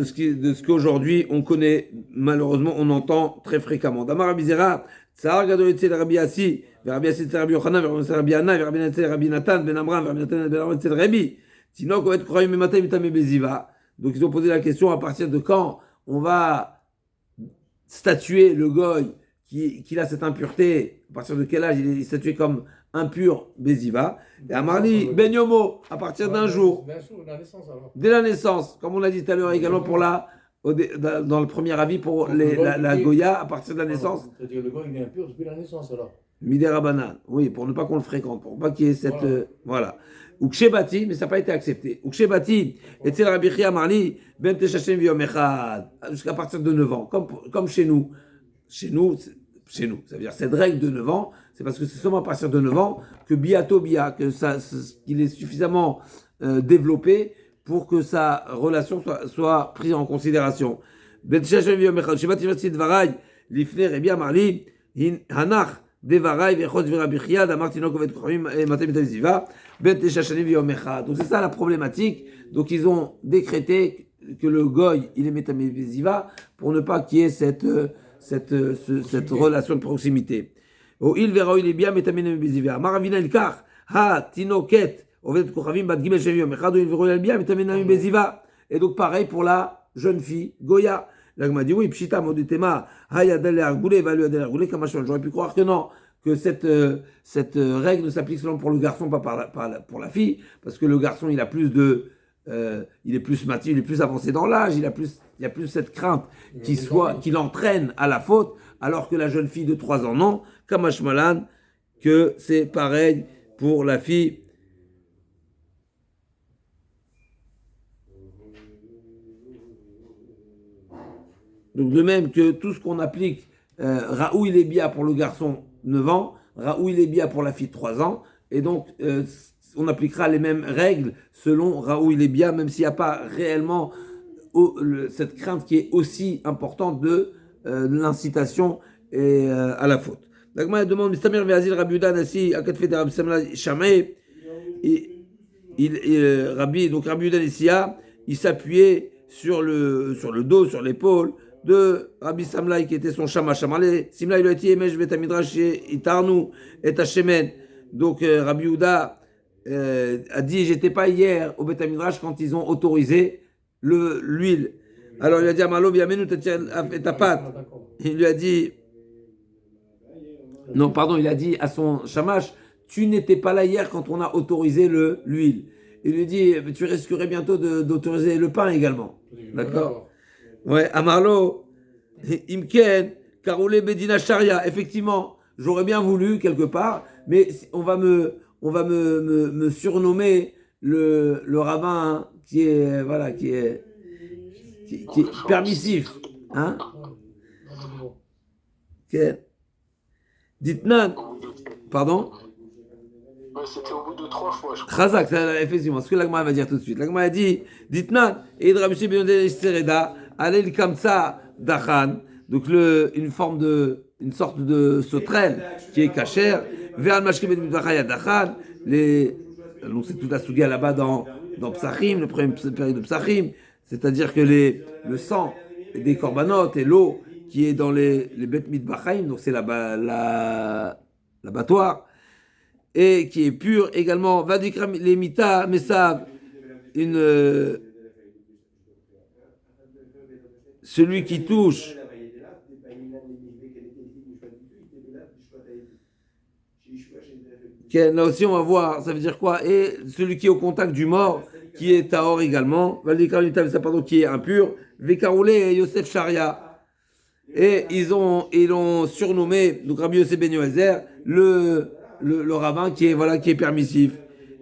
ce qu'aujourd'hui on connaît, malheureusement on entend très fréquemment. Damar Abizera, Tsar Gadol Etzel Rabbi Assi, Rabbi Assi Etzel Rabbi Yochanan, Rabbi Anna, Rabbi Etzel Rabbi Nathan, Ben Amram, Rabbi Nathan, Ben Amram Etzel Rabbi. Sinon, Kovet Koraim Matay Mitame Beziva. Donc ils ont posé la question à partir de quand on va statuer le goy qu'il a cette impureté, à partir de quel âge il est statué comme impur Beziva. Et Amarli, Ben Yomo, à partir d'un jour. Dès la naissance, comme on l'a dit tout à l'heure également pour dans le premier avis pour la Goya, à partir de la naissance. C'est-à-dire le goy il est impur depuis la naissance alors. Midera Banan, oui, pour ne pas qu'on le fréquente, pour pas qu'il y ait cette. Voilà. Ukshebati, mais ça n'a pas été accepté. Ukshebati, et Rabbi Chia Marli, Ben Teshachem Viyom Echad, jusqu'à partir de 9 ans, comme chez nous. Chez nous, ça veut dire cette règle de 9 ans, c'est parce que c'est seulement à partir de 9 ans que biato bia, qu'il est suffisamment développé pour que sa relation soit prise en considération. Ben Teshachem Viyom Echad, Shebati Vatsid Varay, Lifne Rebia Marli, Hanach, Devaray vechot virabichia damartino kovet kochim matem metaviziva ben teshashani viyomechad. Donc c'est ça la problématique. Donc ils ont décrété que le goy il est metaviziva pour ne pas qu'il y ait cette relation de proximité. O il verra il est bien metaviziva. Maravina il kar ha tinoket ovet kochavim bat gimel viyomechad il verra il est bien metaviziva. Et donc pareil pour la jeune fille Goya. Là, on m'a dit oui, pshita modutema, hayadel argoulé, valu adel argoulé, kamashon. J'aurais pu croire que non, que cette règle ne s'applique seulement pour le garçon, pas pour la fille, parce que le garçon, il a plus il est plus mature, il est plus avancé dans l'âge, il y a plus cette crainte qui l'entraîne à la faute, alors que la jeune fille de 3 ans, non, kamashmalan, que c'est pareil pour la fille. Donc de même que tout ce qu'on applique, Raoui il est bien pour le garçon 9 ans, Raoui il est bien pour la fille 3 ans, et donc on appliquera les mêmes règles selon Raoui il est bien, même s'il n'y a pas réellement cette crainte qui est aussi importante de l'incitation et à la faute. L'Agma demande, Mistamir Veazil Rabbi Uda Nassi, Akatfet de Rabbi Samla Shamay, Rabbi Uda Nassia, il s'appuyait sur le dos, sur l'épaule de Rabbi Samlaï qui était son Shama Shamalé. Simlaï le eti emesh betamidrash itarnu et Hashemen. Donc Rabbi Uda a dit j'étais pas hier au betamidrash quand ils ont autorisé l'huile. Alors il a dit Amalo biamenu et ta pâte. Il lui a dit non pardon, il a dit à son Shamash tu n'étais pas là hier quand on a autorisé l'huile. Il lui dit tu risquerais bientôt d'autoriser le pain également. D'accord? Ouais, Amarlo, Imken, Karoulé Bedina Sharia. Effectivement, j'aurais bien voulu quelque part, mais on va me surnommer le rabbin qui est permissif, hein? Dites-nan, pardon? Ouais, c'était au bout de 3 fois, je crois. Chazak, effectivement, ce que l'Agma va dire tout de suite. L'Agma a dit, Dites-nan, et Rabbi Beyondé Sereda, Alel Kamsa Dachan, donc une sorte de sauterelle qui est cachère, Ve'al Mashkebet Midachaya Dachan, donc c'est toute la sugia là-bas dans Psachim, le premier période de Psachim, c'est-à-dire que le sang des corbanotes et l'eau qui est dans les Bet Midbachaim, donc c'est l'abattoir, et qui est pur également. Vadikram lemita mesav, celui qui touche Là aussi, on va voir, ça veut dire quoi? Et celui qui est au contact du mort, qui est Tahor également, qui est impur, Vekaroulé et Yosef Sharia. Et ils l'ont surnommé, donc Rabbi Yosef Ben Yoézer, le rabbin qui est permissif.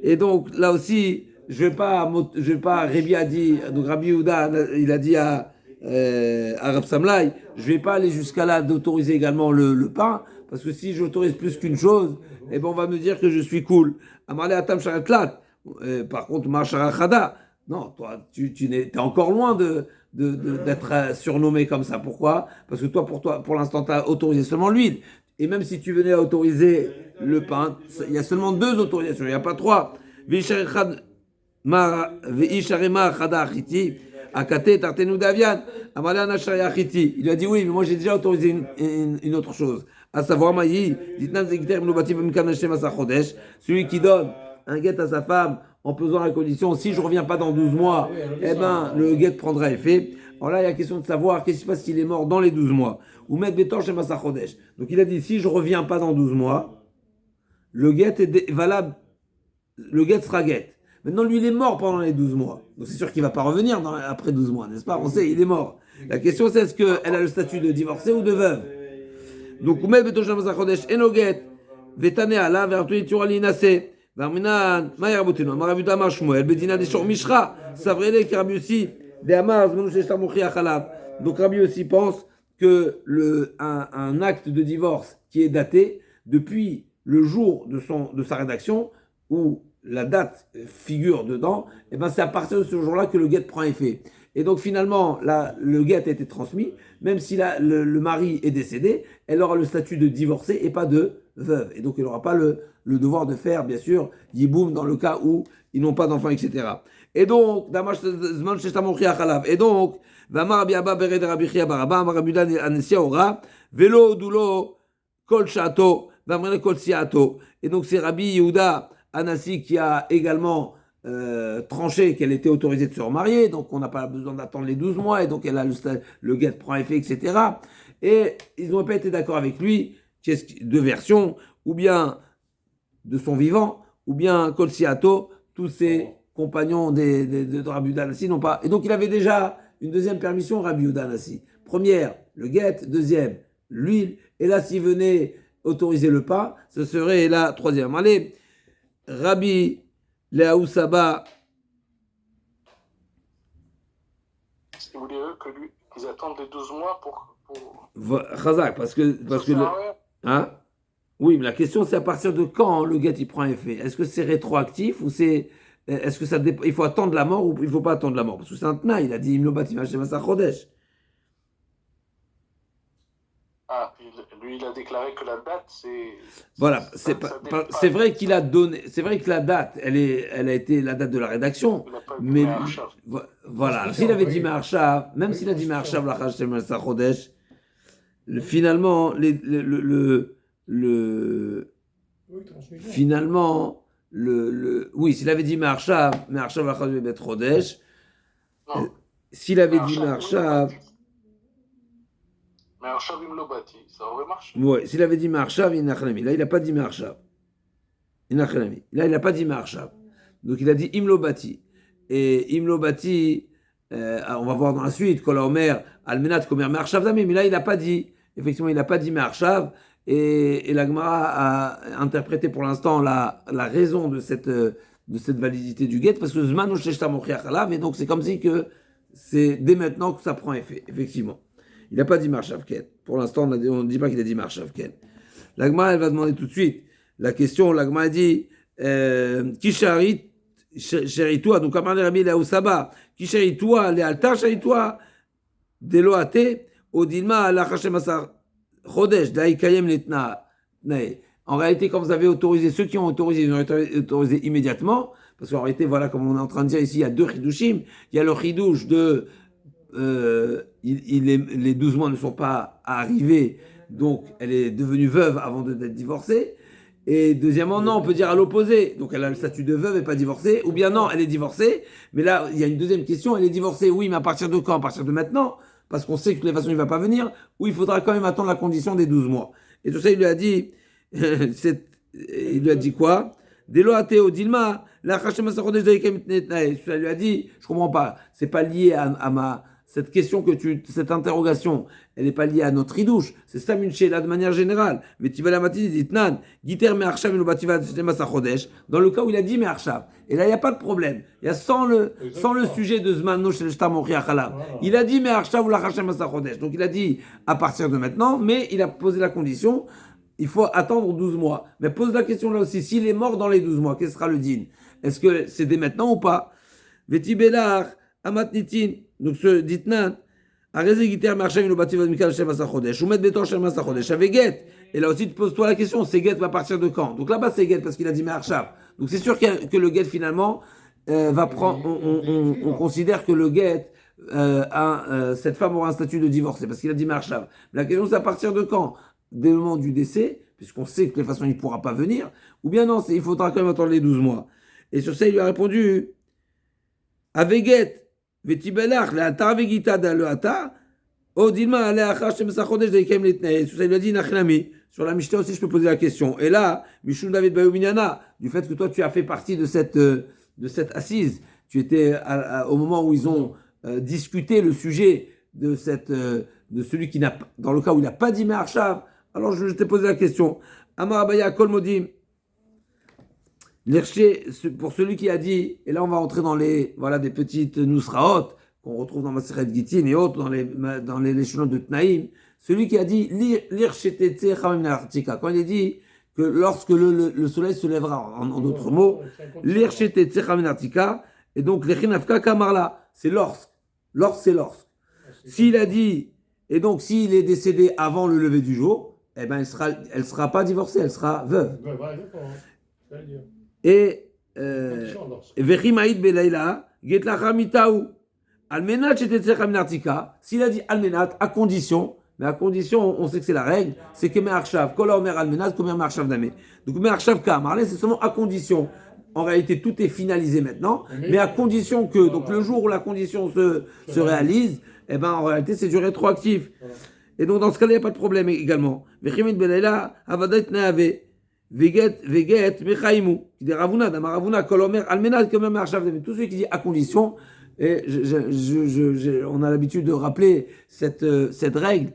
Et donc, là aussi, je vais pas, Rabbi a dit, donc Rabbi Yehuda, il a dit à Rav Samlaï, je vais pas aller jusqu'à là d'autoriser également le pain, parce que si j'autorise plus qu'une chose, eh ben on va me dire que je suis cool. Amarle atam sharatlat. Par contre, Marshara non, toi, tu es encore loin d'être surnommé comme ça. Pourquoi? Parce que pour l'instant, tu as autorisé seulement l'huile. Et même si tu venais à autoriser le pain, il y a seulement 2 autorisations, il n'y a pas 3. Il lui a dit oui, mais moi j'ai déjà autorisé une autre chose. À savoir, celui qui donne un guet à sa femme en pesant la condition, si je ne reviens pas dans 12 mois, eh ben, le guet prendra effet. Alors là, il y a question de savoir qu'est-ce qui se passe s'il est mort dans les 12 mois. Ou mettre Betor chez Massa Chodesh. Donc il a dit, si je ne reviens pas dans 12 mois, le guet est valable, le guet sera guet. Maintenant, lui, il est mort pendant les 12 mois. Donc c'est sûr qu'il ne va pas revenir après 12 mois, n'est-ce pas? On sait, il est mort. La question, c'est est-ce qu'elle a le statut de divorcée ou de veuve? Donc, Oumel Betor chez Massa Chodesh, Enoget, Vetane ala, Vertuit Turali Nase. Varminan, Mayarabutino, Maravuda Mashmuel, Bedina des Shor Mishra, Savrele, qui Rabbi aussi, des Hamas, donc Rabbi aussi pense que un acte de divorce qui est daté depuis le jour de sa rédaction, où la date figure dedans, et ben c'est à partir de ce jour-là que le guet prend effet. Et donc finalement, le guet a été transmis, même si le mari est décédé, elle aura le statut de divorcée et pas de veuve. Et donc elle n'aura pas le devoir de faire, bien sûr, yiboum dans le cas où ils n'ont pas d'enfants, etc. Et donc, et donc, Vamar Biaba Bered Rabichia Baraba, Marabudan Anesia Ora, Velo Dulo, Kol Shato, Vamrele Kol Siato. Et donc c'est Rabbi Yehuda Anassi qui a également tranché qu'elle était autorisée de se remarier, donc on n'a pas besoin d'attendre les 12 mois, et donc elle a le guet prend effet, etc. Et ils n'ont pas été d'accord avec lui, deux versions, ou bien de son vivant, ou bien Kol Siato, tous ses compagnons de Rabbi Yehuda Anassi n'ont pas. Et donc il avait déjà une deuxième permission, Rabbi Yehuda Anassi. Première, le guet, deuxième, l'huile, et là s'il venait autoriser le pain, ce serait la troisième. Allez, Rabbi Léaou Saba. Est-ce qu'ils voulaient eux qu'ils attendent les 12 mois pour... Chazak, parce que hein? Oui, mais la question c'est à partir de quand le guet il prend effet. Est-ce que c'est rétroactif ou est-ce que il faut attendre la mort ou il ne faut pas attendre la mort? Parce que c'est un tna, il a dit Imlo Batim Hashem Asa Chodesh. Ah, lui il a déclaré que la date c'est... Voilà, c'est vrai qu'il a donné, c'est vrai que la date, elle a été la date de la rédaction, mais voilà, s'il avait dit Me'arshav, même s'il a dit Me'arshav la Hashem Asa Chodesh, finalement finalement oui, s'il avait dit Me'arshav la Hashem Bet Chodesh, s'il avait dit Me'arshav, mais Arshav Imlobati, ça aurait marché. Oui, s'il avait dit Me'arshav, Inachlami. Là, il n'a pas dit Me'arshav. Inachlami. Là, il n'a pas dit Me'arshav. Donc, il a dit Imlobati. Et Imlobati, on va voir dans la suite, Kol Omer, Almenat, Komer Me'arshav Dami. Mais là, il n'a pas dit, effectivement, il n'a pas dit Me'arshav. Et la Gemara a interprété pour l'instant la raison de cette validité du guet, parce que Zman Osheshta Mochiach Alav, et donc c'est comme si que c'est dès maintenant que ça prend effet, effectivement. Il n'a pas dit Marshav Ken. Pour l'instant, on ne dit pas qu'il a dit Marshav Ken. L'Agma, elle va demander tout de suite la question. L'Agma a dit Qui chéritoire, donc Amar Rabbi Léaou Saba, qui chéritoire, les altar chéritoire, Deloate, Odilma, la Hashem Asar Chodesh, Daïkayem Letna. En réalité, quand vous avez autorisé, ceux qui ont autorisé, ils ont autorisé immédiatement, parce qu'en réalité, voilà, comme on est en train de dire ici, il y a 2 chidushim. Il y a le chidouche de les 12 mois ne sont pas arrivés, donc elle est devenue veuve avant d'être divorcée. Et deuxièmement, non, on peut dire à l'opposé, donc elle a le statut de veuve et pas divorcée, ou bien non, elle est divorcée, mais là, il y a une deuxième question, elle est divorcée, oui, mais à partir de quand? À partir de maintenant, parce qu'on sait que de toute façon, il ne va pas venir, ou il faudra quand même attendre la condition des 12 mois. Et tout ça, il lui a dit, il lui a dit quoi? Delo Ateo Dilma, la Hachem Sachodesh Daikem Tnetnae. Il lui a dit, je comprends pas, c'est pas lié à ma. Cette question cette interrogation, elle n'est pas liée à notre ridouche. C'est ça, là de manière générale. Mais tu vas la matinée, dit Nan, Giter Me'archav Inubativa Masachodesh, dans le cas où il a dit Me'archav. Et là, il n'y a pas de problème. Il y a sans le sujet de Zman no Shel Shtam Ochia Chalav. Il a dit Me'archav ou la Hachem Masachodesh. Donc il a dit à partir de maintenant, mais il a posé la condition, il faut attendre 12 mois. Mais pose la question là aussi, s'il est mort dans les 12 mois, qu'est-ce sera le din? Est-ce que c'est dès maintenant ou pas? Vetibelar, Amatnitin. Donc ce ditnan, Arezegiter Marcham Inubativ Mikal Shem Asachodesh, ou mettre Betor Shem Asachodesh, avec Get. Et là aussi, pose-toi la question, c'est Get va partir de quand? Donc là-bas, c'est Get parce qu'il a dit Me'archav. Donc c'est sûr que le Get finalement va prendre. On considère que le Get, cette femme aura un statut de divorcé parce qu'il a dit Me'archav. Mais la question, c'est à partir de quand? Dès le moment du décès, puisqu'on sait que de toute façon il ne pourra pas venir, ou bien non, il faudra quand même attendre les 12 mois. Et sur ça, il lui a répondu Aveget. Vetibelach, la tarvegita d'aloata, odilma aleacha shem sachodesh deikem litnei. Sur ça, il lui a dit Nachlami. Sur la Mishnah aussi, je peux poser la question. Et là, Mishum David Bayouminyana, du fait que toi, tu as fait partie de cette assise, tu étais au moment où ils ont discuté le sujet de celui qui n'a, dans le cas où il n'a pas dit Me'archav. Alors, je t'ai posé la question. Amar Abaya Kol Modim. Pour celui qui a dit, et là on va entrer dans des petites nusraot qu'on retrouve dans Masechet Gittin et autres dans les échelons de Tnaïm, celui qui a dit quand il dit que lorsque le soleil se lèvera, en d'autres mots, et donc l'echinafka kamarla, c'est lorsque c'est lorsque. S'il a dit, et donc s'il est décédé avant le lever du jour, eh ben elle sera pas divorcée, elle sera veuve. Et Vechimaïd Belaïla, Getlacha Mitaou, Almenat Shetetzecha Minartika, s'il a dit Almenat, à condition, mais à condition, on sait que c'est la règle, c'est que Me'archav, Kol Omer Almenat, Komer Me'archav Damé. Donc Me'archav Kamarle, c'est seulement à condition. En réalité, tout est finalisé maintenant, mais à condition que, donc le jour où la condition se réalise, eh ben en réalité, c'est du rétroactif. Et donc dans ce cas-là, il n'y a pas de problème également. Vechimaïd Belaïla, Avadat Neave. Veget, Mechaimou, qui dit Ravuna, Damaravuna, Kolomer, Almenad, Komer, Me'archav, tout ce qui dit à condition, et on a l'habitude de rappeler cette règle,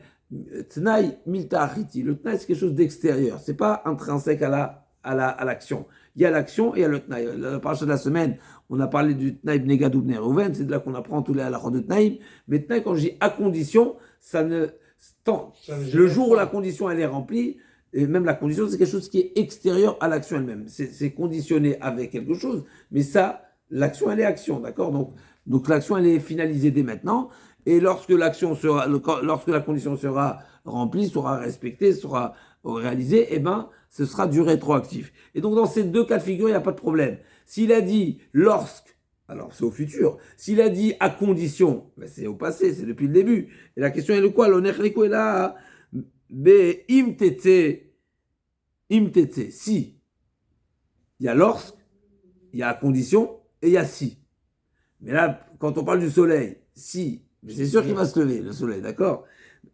Tnaï, Milta Achiti. Le Tnaï, c'est quelque chose d'extérieur, c'est pas intrinsèque à l'action. Il y a l'action et il y a le Tnaï. La partie de la semaine, on a parlé du Tnaï Bnegadou Bner Rouven, c'est de là qu'on apprend tous les halachot de Tnaïm, mais Tnaï, quand je dis à condition, le jour où la condition elle est remplie, et même la condition, c'est quelque chose qui est extérieur à l'action elle-même. C'est conditionné avec quelque chose, mais ça, l'action, elle est action, d'accord? Donc l'action, elle est finalisée dès maintenant, et lorsque la condition sera remplie, sera respectée, sera réalisée, eh ben, ce sera du rétroactif. Et donc, dans ces deux cas de figure, il n'y a pas de problème. S'il a dit lorsque, alors c'est au futur. S'il a dit à condition, ben c'est au passé, c'est depuis le début. Et la question est le quoi? L'onechliko est là. Imtetse, si. Il y a lorsque, il y a à condition, et il y a si. Mais là, quand on parle du soleil, si, mais c'est sûr qu'il va se lever, le soleil, d'accord?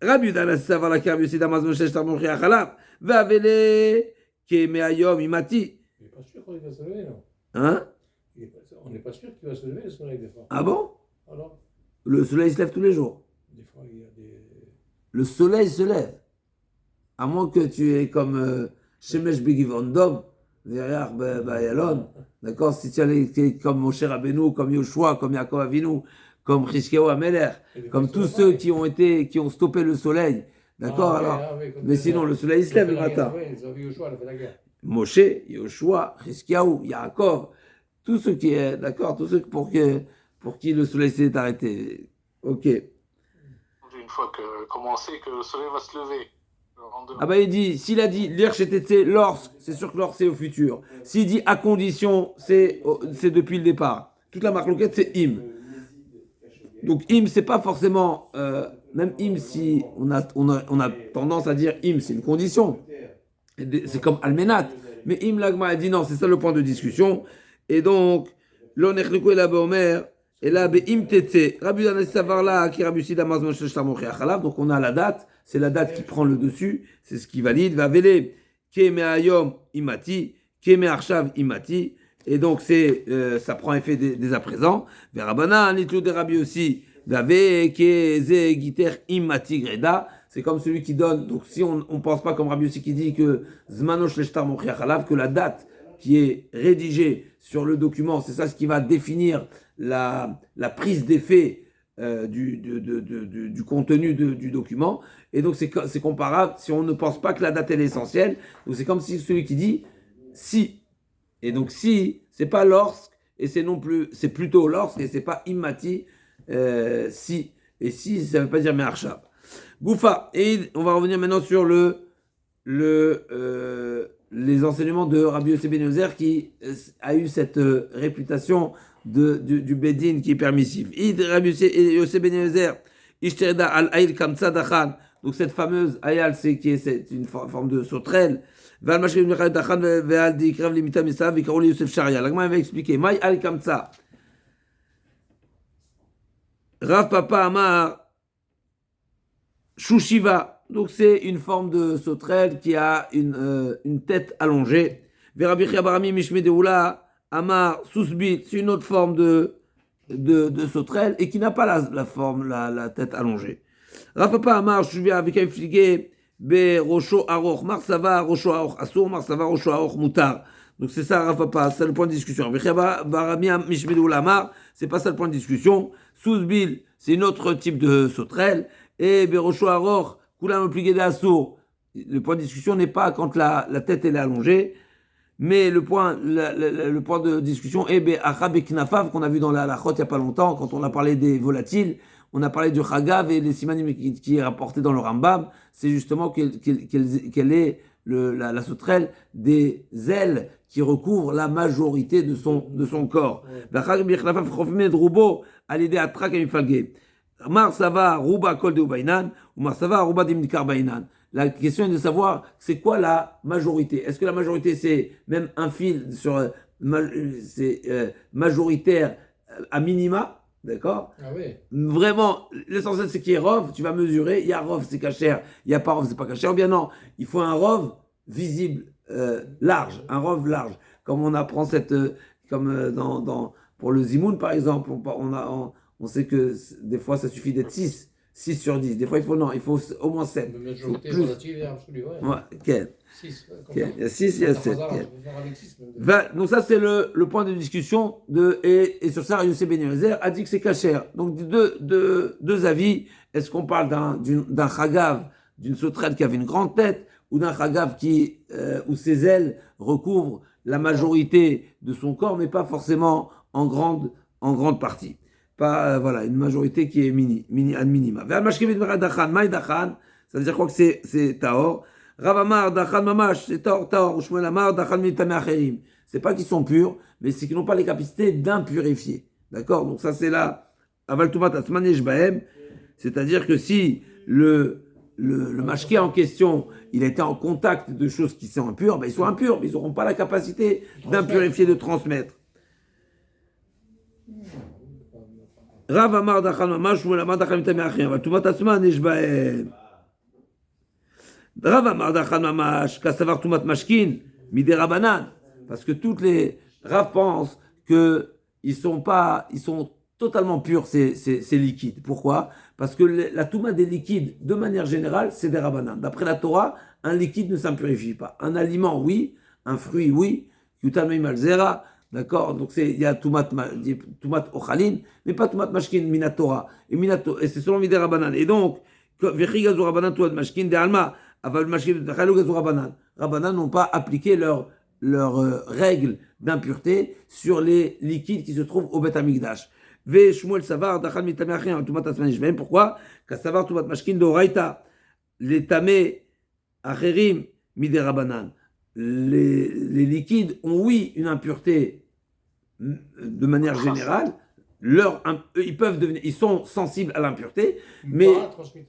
Rabbi Yudan savoir la carte, c'est Amazon Shesh Tarmon Riachalab, va vele, Kemeayom, Imati. Il n'est pas sûr qu'il va se lever, non? Hein? On n'est pas sûr qu'il va se lever, le soleil, des fois. Ah bon? Alors? Le soleil se lève tous les jours. Des fois, il y a des. Le soleil se lève. À moins que tu es comme Shemesh Begivon Dom, derrière Bayalon, d'accord? Si tu es comme Moshe Rabbeinu, comme Yoshua, comme Yaakov Avinu, comme Chizkiyahu Ameler, comme tous ceux qui ont stoppé le soleil, d'accord? Mais sinon, le soleil se lève le matin. Moshe, Yoshua, Chizkiyahu, Yaakov, tous ceux qui est, d'accord? Tous ceux pour qui le soleil s'est arrêté. Ok. Une fois comme on sait que le soleil va se lever. Ah bah il dit, s'il a dit l'irchetetse lorsque, c'est sûr que lorsque c'est au futur. S'il dit à condition, c'est depuis le départ. Toute la marloquette c'est im. Donc im c'est pas forcément, même im si on a tendance à dire im c'est une condition. C'est comme almenat. Mais im l'agma a dit non, c'est ça le point de discussion. Et donc, l'onechlikou et la beomer. Et là, Be'im Tete, Rabbi Yudan Savarla, qui Rabbi Sida Mazmon Sheshtam Ochia Chalav, donc on a la date, c'est la date qui prend le dessus, c'est ce qui valide, va vele, Keme Ayom Imati, Keme Arshav Imati. Et donc, ça prend effet dès à présent. Verabana, Nitlou de Rabbi aussi, Vave, Keze, Giter Imati Greda. C'est comme celui qui donne. Donc, si on ne pense pas comme Rabbi aussi qui dit que Zmanosh Leshtar Mochiach Alav, que la date qui est rédigée sur le document, c'est ça ce qui va définir la prise d'effet du contenu du document. Et donc, c'est comparable si on ne pense pas que la date est essentielle. Donc, c'est comme si celui qui dit si. Et donc, si, c'est pas lorsque, et c'est plutôt lorsque, et c'est pas immati, si. Et si, ça veut pas dire me'arshav. Goufa. Et on va revenir maintenant sur les enseignements de Rabbi Yossi ben Yozer qui a eu cette réputation du Bedin qui est permissif. Id Rabbi Yossi ben Yozer, Ishterda al Aïl Kamsa Dachan. Donc cette fameuse Ayal, c'est une forme de sauterelle. Val Mashkim Mechal Dachan ve'al Dikrav Limita Misav Vikaroli Yosef Sharia. L'agma avait expliqué. Maï al Kamsa. Rav Papa Amar Shushiva. Donc c'est une forme de sauterelle qui a une tête allongée. Verabichia Barami Mishme Deoula Amar Sousbit, c'est une autre forme de sauterelle et qui n'a pas la forme, la tête allongée. Rafapa Amar Shuvia avec un fligé Be Rocho Aroch Marsava Rocho Aroch Asur Marsava Rocho Aroch Mutar. Donc c'est ça Rafapa, c'est le point de discussion. Verabichia Barami Mishme Deoula Amar, c'est pas ça le point de discussion. Sousbil, c'est un autre type de sauterelle et Be Rocho Aroch le point de discussion n'est pas quand la tête elle est allongée, mais le point de discussion est Achab et Knafav qu'on a vu dans la Chot il n'y a pas longtemps, quand on a parlé des volatiles, on a parlé du Chagav et les Simanim qui est rapporté dans le Rambam, c'est justement qu'elle est la sauterelle des ailes qui recouvrent la majorité de son corps. Marsava Ruba Kol de Ubainan ou Marsava Ruba Dimnikar Bainan. La question est de savoir c'est quoi la majorité. Est-ce que la majorité c'est même un fil sur majoritaire à minima, d'accord? Ah oui. Vraiment, l'essentiel c'est qu'il y ait rov, tu vas mesurer, il y a rov c'est cachère, il n'y a pas rov c'est pas cachère. Ou bien non, il faut un rov visible, large, un rov large. Comme on apprend pour le zimoun par exemple, on sait que des fois, ça suffit d'être 6 sur 10. Des fois, il faut au moins 7. La majorité relative est absolue, ouais. Ouais, 6. Il y a 6, il y a 7. Donc ça, c'est le point de discussion. Et sur ça, Yosef ben Yozer a dit que c'est cachère. Donc, deux avis. Est-ce qu'on parle d'un chagav, d'une sauterelle qui avait une grande tête, ou d'un chagav où ses ailes recouvrent la majorité de son corps, mais pas forcément en grande partie. Pas, une majorité qui est ad minima. Ça veut dire quoi que c'est Taor. Ravamar, Dachan Mamash, c'est Taor. Ou Shmuel Amar, Dachan Mitame Acherim. C'est pas qu'ils sont purs, mais c'est qu'ils n'ont pas les capacités d'impurifier. D'accord? Donc ça c'est là. Aval Tumat Asmanesh Bahem. C'est-à-dire que si le mashké en question, il a été en contact de choses qui sont impures, ils sont impurs, mais ils n'auront pas la capacité d'impurifier, de transmettre. Rav Amar Dachan Mamash, Shmuel Amar Dachan Mitame Acherim. Aval Tumat Asmanesh Bahem. Rav Amar Dachan Mamash, Kasavar Tumat Mashkin, Midé Rabanan. Parce que toutes les Rav pensent qu'ils sont totalement purs, ces liquides. Pourquoi? Parce que la Touma des liquides, de manière générale, c'est des Rabanan. D'après la Torah, un liquide ne s'impurifie pas. Un aliment, oui. Un fruit, oui. Yutamei Malzera. D'accord? Donc il y a Tumat Ochalin, mais pas Tumat Mashkin, Minatora. Et c'est selon Midé Rabanan. Et donc, Vechigazu Rabanan, Tumat Mashkin, de Alma. Rabbanan n'ont pas appliqué leurs règles d'impureté sur les liquides qui se trouvent au Beth Amikdash. Pourquoi? Kasavar tumat mashkin d'oraita les tamé acherim midé Rabbanan. Les liquides ont oui une impureté de manière générale. Ils sont sensibles à l'impureté, mais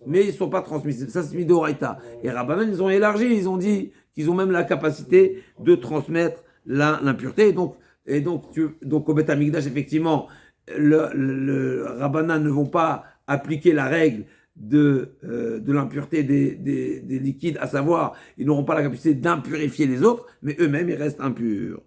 ils ne sont pas transmissibles. Ça, c'est Midoraita. Et Rabbanan, ils ont élargi, ils ont dit qu'ils ont même la capacité de transmettre l'impureté. Donc au Beth Amikdash, effectivement, le Rabbanan ne vont pas appliquer la règle de l'impureté des liquides, à savoir, ils n'auront pas la capacité d'impurifier les autres, mais eux-mêmes, ils restent impurs.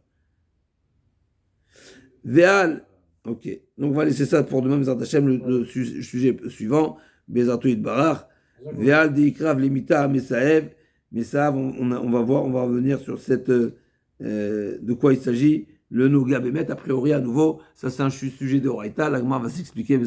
Véal, ok. Donc, on va laisser ça pour demain, Bezat Hashem, le sujet suivant, Bezatou Barach. Véal, Deikrav, Limita, Mesaev. Mesaev, on va voir, on va revenir sur cette, de quoi il s'agit. Le Noga Bémet, a priori, à nouveau, ça c'est un sujet de Horaïta. L'Agma va s'expliquer.